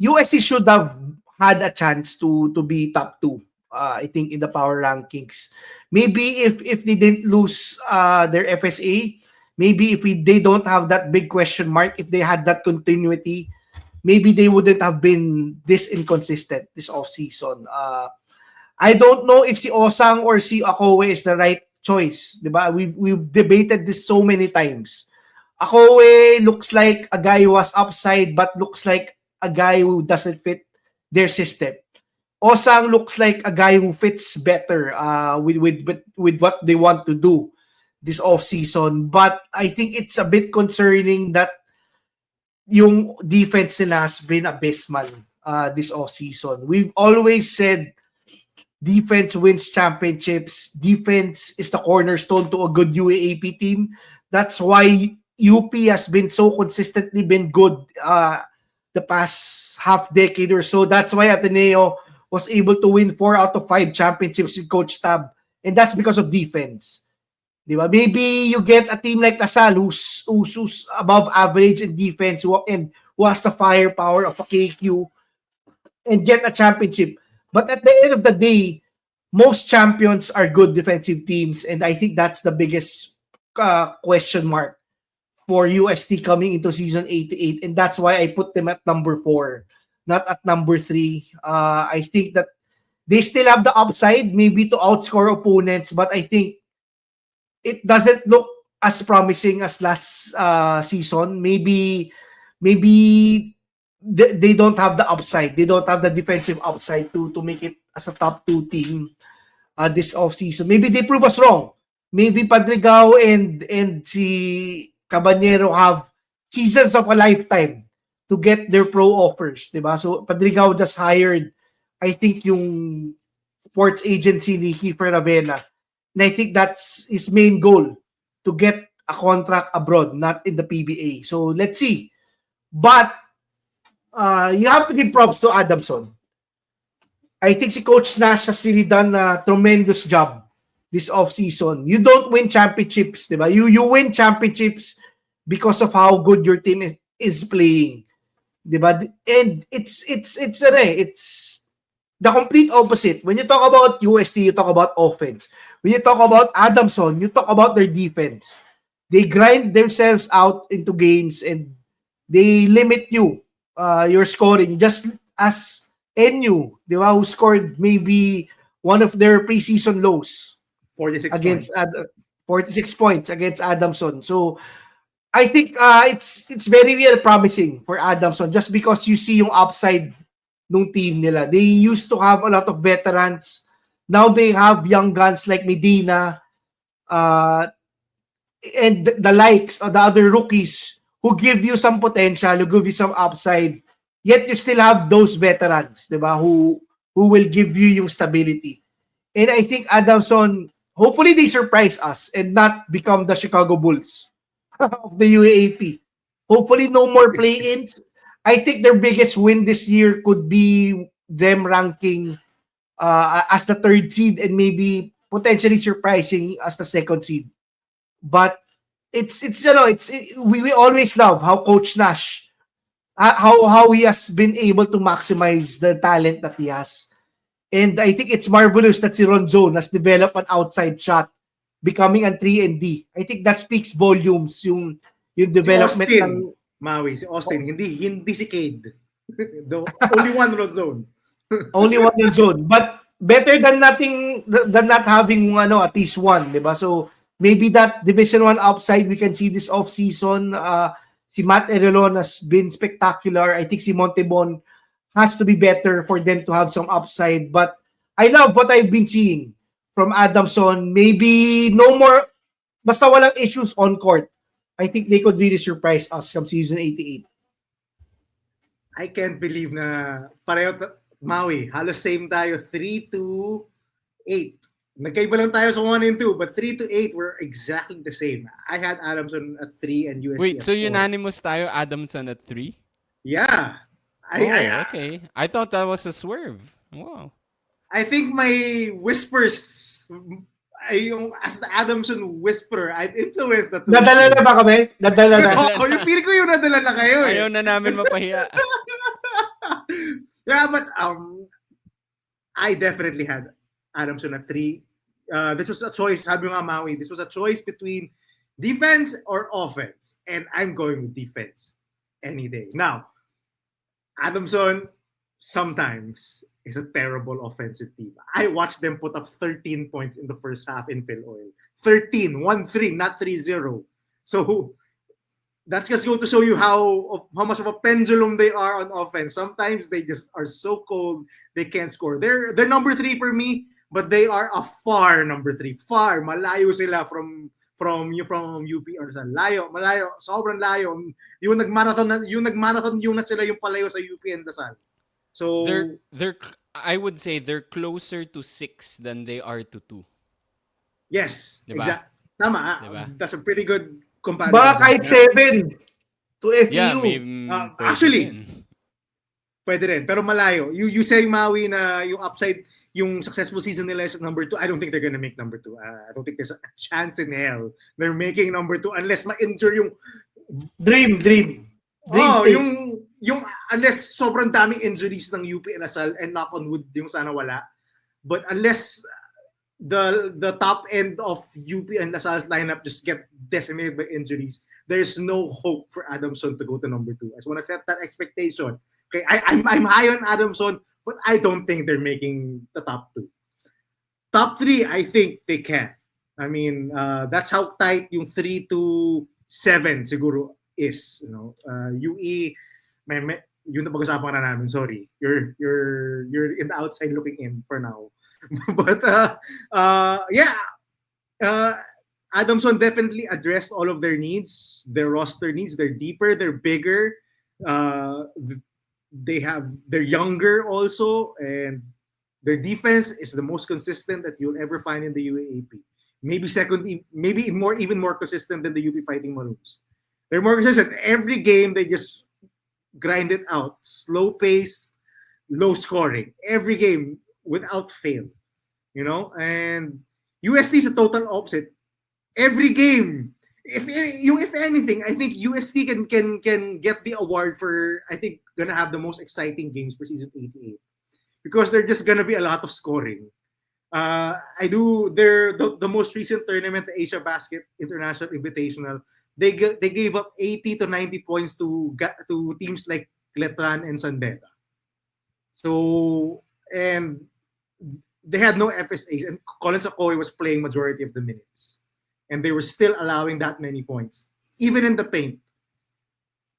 UST should have had a chance to be top 2. I think in the power rankings. Maybe if they didn't lose their FSA, maybe if they don't have that big question mark, if they had that continuity, maybe they wouldn't have been this inconsistent this offseason. I don't know if si Osang or si Akowe is the right choice. Diba? We've debated this so many times. Akowe looks like a guy who was upside but looks like a guy who doesn't fit their system. Osang looks like a guy who fits better with what they want to do this offseason. But I think it's a bit concerning that yung defense nila has been abysmal this offseason. We've always said defense wins championships. Defense is the cornerstone to a good UAAP team. That's why UP has been so consistently been good the past half decade or so. That's why Ateneo was able to win 4 out of 5 championships with Coach Tab. And that's because of defense. Diba? Maybe you get a team like Lasal who's above average in defense and who has the firepower of a KQ and get a championship. But at the end of the day, most champions are good defensive teams. And I think that's the biggest question mark for UST coming into season 88. And that's why I put them at number 4, not at number 3. I think that they still have the upside, maybe to outscore opponents, but I think it doesn't look as promising as last season. Maybe they don't have the upside. They don't have the defensive upside to make it as a top 2 team this offseason. Maybe they prove us wrong. Maybe Padrigao and si Cabanero have seasons of a lifetime to get their pro offers, diba? So Padrigao just hired, I think, yung sports agency ni Kiefer Ravena. And I think that's his main goal, to get a contract abroad, not in the PBA. So let's see. But you have to give props to Adamson. I think si Coach Nash has really done a tremendous job this offseason. You don't win championships, diba? You win championships because of how good your team is playing. Diba? And it's the complete opposite. When you talk about UST, you talk about offense. When you talk about Adamson, you talk about their defense. They grind themselves out into games and they limit you, your scoring, just as NU, diba, who scored maybe one of their preseason lows 46 against points. 46 points against Adamson. So I think it's very, very promising for Adamson just because you see yung upside nung team nila. They used to have a lot of veterans. Now they have young guns like Medina and the likes of the other rookies who give you some potential, who give you some upside. Yet you still have those veterans, diba, who will give you yung stability. And I think Adamson hopefully they surprise us and not become the Chicago Bulls of the UAAP. Hopefully no more play-ins. I think their biggest win this year could be them ranking as the third seed and maybe potentially surprising as the second seed. But we always love how Coach Nash how he has been able to maximize the talent that he has. And I think it's marvelous that si Ronzone has developed an outside shot, becoming a 3 and D. I think that speaks volumes yung development si ng Maui, si Austin, hindi si Cade. Only one Ronzone. only one Ronzone. But better than not having at least one, di ba? So maybe that Division 1 upside we can see this off season. Si Matt Erelon has been spectacular. I think si Montebon has to be better for them to have some upside. But I love what I've been seeing from Adamson. Maybe no more, basta walang issues on court. I think they could really surprise us come season 88. I can't believe na pareho Maui, halos same tayo, 3-8. Nagkaiba lang tayo sa 1 and 2, but 3-8 were exactly the same. I had Adamson at 3 and USD Wait, at so 4. unanimous tayo, Adamson at 3? Yeah. Okay. I thought that was a swerve. Wow. I think my whispers, as the Adamson whisperer, I've influenced that. Nadala na ba kami? Nadala na. Yung feeling ko yung nadala na kayo eh. Ayaw na namin mapahiya. Yeah, but I definitely had Adamson at 3. This was a choice, sabi nga Maui, this was a choice between defense or offense. And I'm going with defense any day. Now, Adamson sometimes is a terrible offensive team. I watched them put up 13 points in the first half in Phil Oil. 13, 1-3, not 3-0. So that's just going to show you how much of a pendulum they are on offense. Sometimes they just are so cold, they can't score. They're number 3 for me, but they are a far number 3. Far, malayo sila from UP or sa malayo, sobrang layo. Yung nagmarathon yung na sila yung palayo sa UP and Lasal. So they're I would say they're closer to 6 than they are to 2. yes, Diba? exactly. Tama. Diba? That's a pretty good comparison. Baka kahit 7 to FEU. Yeah, pwede actually, din. pwede rin. Pero malayo. You say, Maui, na yung upside, yung successful season nila is number 2. I don't think they're gonna make number 2. I don't think there's a chance in hell they're making number 2 unless ma-injure yung Dream state. yung unless sobrang daming injuries ng UP and Asal, and knock on wood yung sana wala. But unless the top end of UP and Lasal's lineup just get decimated by injuries, there's no hope for Adamson to go to number 2. I just want to set that expectation. Okay, I'm high on Adamson, but I don't think they're making the top 2. Top 3, I think they can. I mean, that's how tight yung 3-7 siguro is. You know, UE, yun na pag-usapan na namin. Sorry, you're in the outside looking in for now. But Adamson definitely addressed all of their needs, their roster needs. They're deeper, they're bigger. They're younger also, and their defense is the most consistent that you'll ever find in the UAAP. Maybe even more consistent than the UP Fighting Maroons. They're more consistent. Every game they just grind it out, slow pace, low scoring. Every game without fail, you know. And UST is a total opposite. Every game, if anything, I think UST can get the award for, I think, gonna have the most exciting games for season 88 because they're just gonna be a lot of scoring. The most recent tournament, the Asia Basket International Invitational, they gave up 80 to 90 points to teams like Letran and San Beda. So, and they had no FSAs, and Colin Sakoy was playing majority of the minutes, and they were still allowing that many points, even in the paint.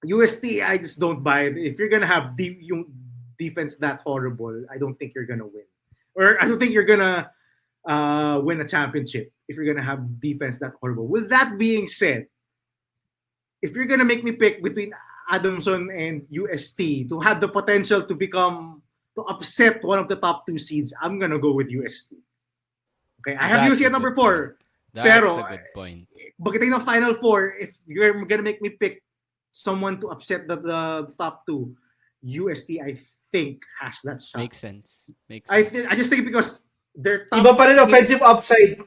UST, I just don't buy it. If you're gonna have defense that horrible, I don't think you're gonna win. Or I don't think you're gonna win a championship if you're gonna have defense that horrible. With that being said, if you're gonna make me pick between Adamson and UST to have the potential to upset one of the top 2 seeds, I'm gonna go with UST. Okay, I have That's UC a at number good point. 4. That's Pero, a good point. pagdating ng Final Four, if you're gonna make me pick someone to upset the top 2, UST I think has that shot. Makes sense. Makes sense. I just think because their top Iba pa rin team- offensive upside.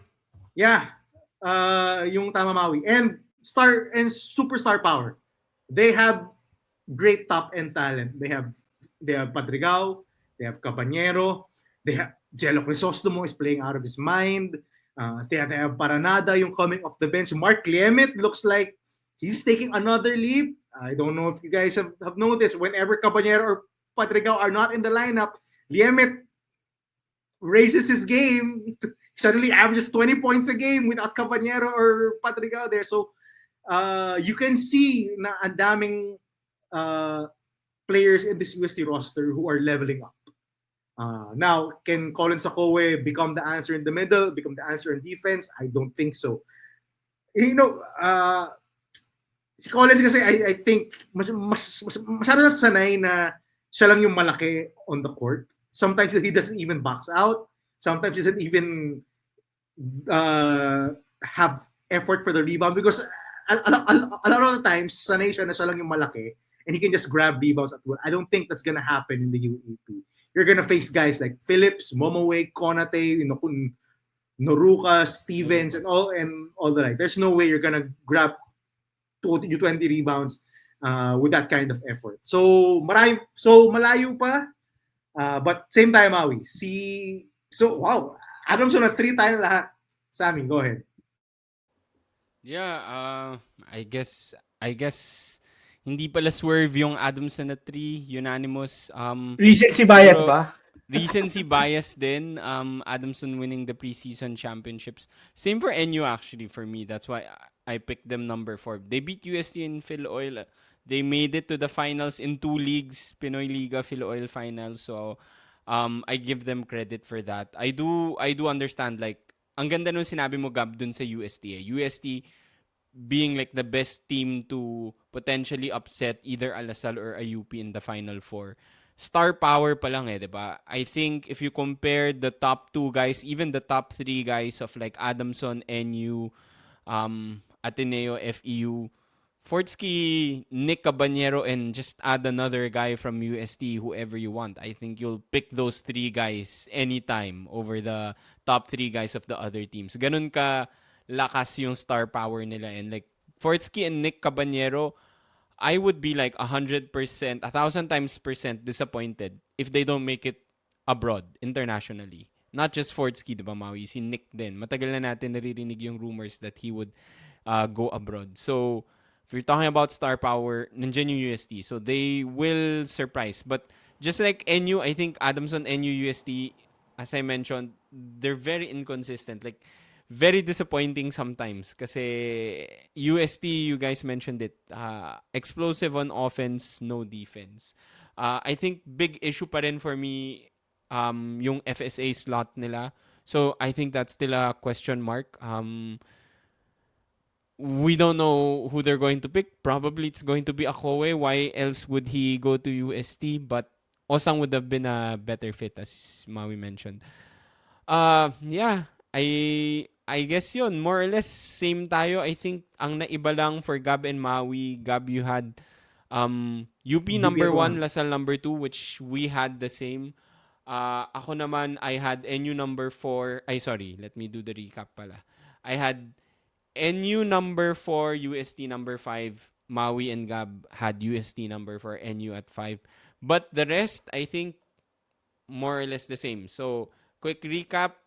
Yeah. Yung tama Maui. And superstar power. They have great top end talent. They have Padrigao, they have Cabanero, they have Jello Crisostomo is playing out of his mind. They have Paranada, yung coming off the bench. Mark Clement looks like he's taking another leap. I don't know if you guys have noticed, whenever Cabanero or Padrigao are not in the lineup, Liemet raises his game. Suddenly averages 20 points a game without Cabanero or Padrigao there. So you can see na ang daming players in this UST roster who are leveling up. Now, can Colin Sakoe become the answer in the middle, become the answer in defense? I don't think so. You know, si Collins kasi I think masyado na sanay na siya lang yung malaki on the court. Sometimes he doesn't even box out. Sometimes he doesn't even have effort for the rebound because a lot of the times sanay siya na siya lang yung malaki and he can just grab rebounds at will. I don't think that's gonna happen in the UAP. You're gonna face guys like Phillips, Momoway, Konate, Noruka, Stevens, and all the like. There's no way you're gonna grab 20 rebounds with that kind of effort. So malayo pa, but same time Maui. Wow, Adamson na 3 tayo lahat. Sammy, go ahead. Yeah, I guess hindi pala swerve yung Adamson na 3, unanimous. Recency bias siguro, ba? Recency bias din. Adamson winning the preseason championships. Same for NU actually for me. That's why I picked them number 4. They beat UST in Phil Oil. They made it to the finals in 2 leagues, Pinoy Liga, Phil Oil finals. So I give them credit for that. I do understand like ang ganda nung sinabi mo Gab dun sa UST. UST being like the best team to potentially upset either Alasal or AUP in the Final Four. Star power pa lang diba? I think if you compare the top 2 guys, even the top 3 guys of like Adamson, NU, Ateneo, FEU, Fortsky, Nick Cabanero, and just add another guy from UST, whoever you want. I think you'll pick those 3 guys anytime over the top 3 guys of the other teams. Ganun ka lakas yung star power nila. And like Fortsky and Nick Cabanero, I would be like 100%, 1,000 times % disappointed if they don't make it abroad, internationally. Not just Fortsky, diba Maui? Si Nick din. Matagal na natin naririnig yung rumors that he would go abroad. So, if you're talking about star power, nandiyan yung UST. So, they will surprise. But just like NU, I think Adamson, NU, UST, as I mentioned, they're very inconsistent. Like, very disappointing sometimes. Kasi UST, you guys mentioned it, explosive on offense, no defense. I think big issue pa rin for me yung FSA slot nila. So, I think that's still a question mark. We don't know who they're going to pick. Probably it's going to be Akowe. Why else would he go to UST? But Osang would have been a better fit, as Maui mentioned. Yeah, I guess yun. More or less, same tayo. I think ang naiba lang for Gab and Maui, Gab, you had UP number 1, Lasal number 2, which we had the same. Ako naman, I had NU number 4. Let me do the recap pala. I had NU number 4, UST number 5. Maui and Gab had UST number 4, NU at 5. But the rest, I think, more or less the same. So, quick recap.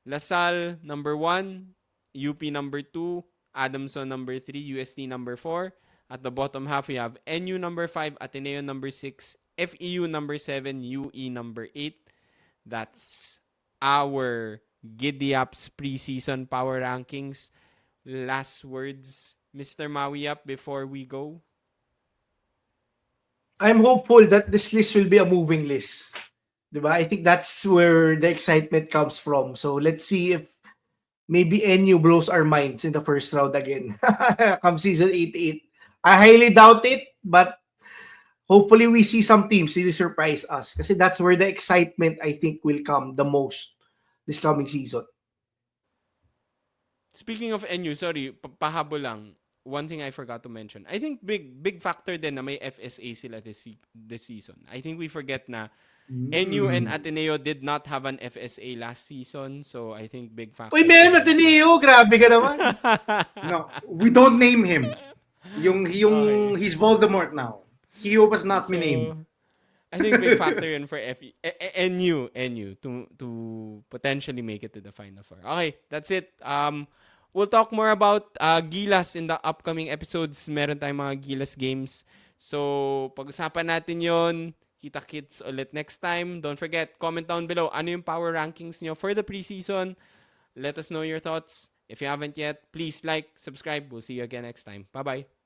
Lasal number 1, UP number 2, Adamson number 3, UST number 4. At the bottom half, we have NU number 5, Ateneo number 6, FEU number 7, UE number 8. That's our Giddy-Ups preseason power rankings. Last words, Mr. Maui-Up, before we go? I'm hopeful that this list will be a moving list. Diba? I think that's where the excitement comes from. So let's see if maybe NU blows our minds in the first round again. Come season 8-8. I highly doubt it, but hopefully we see some teams really surprise us. Kasi that's where the excitement, I think, will come the most this coming season. Speaking of NU, sorry, pahabol lang. One thing I forgot to mention. I think big factor din na may FSA sila this season. I think we forget na NU and Ateneo did not have an FSA last season, so I think big factor. Uy, Ben, Ateneo, grabe ka naman. No, we don't name him. Okay. He's Voldemort now. He was not me named. I think big factor yun for NU to potentially make it to the Final Four. Okay, that's it. We'll talk more about Gilas in the upcoming episodes. Meron tayong mga Gilas games. So, pag-usapan natin yon. Kita-kits ulit next time. Don't forget, comment down below. Ano yung power rankings nyo for the preseason? Let us know your thoughts. If you haven't yet, please like, subscribe. We'll see you again next time. Bye-bye.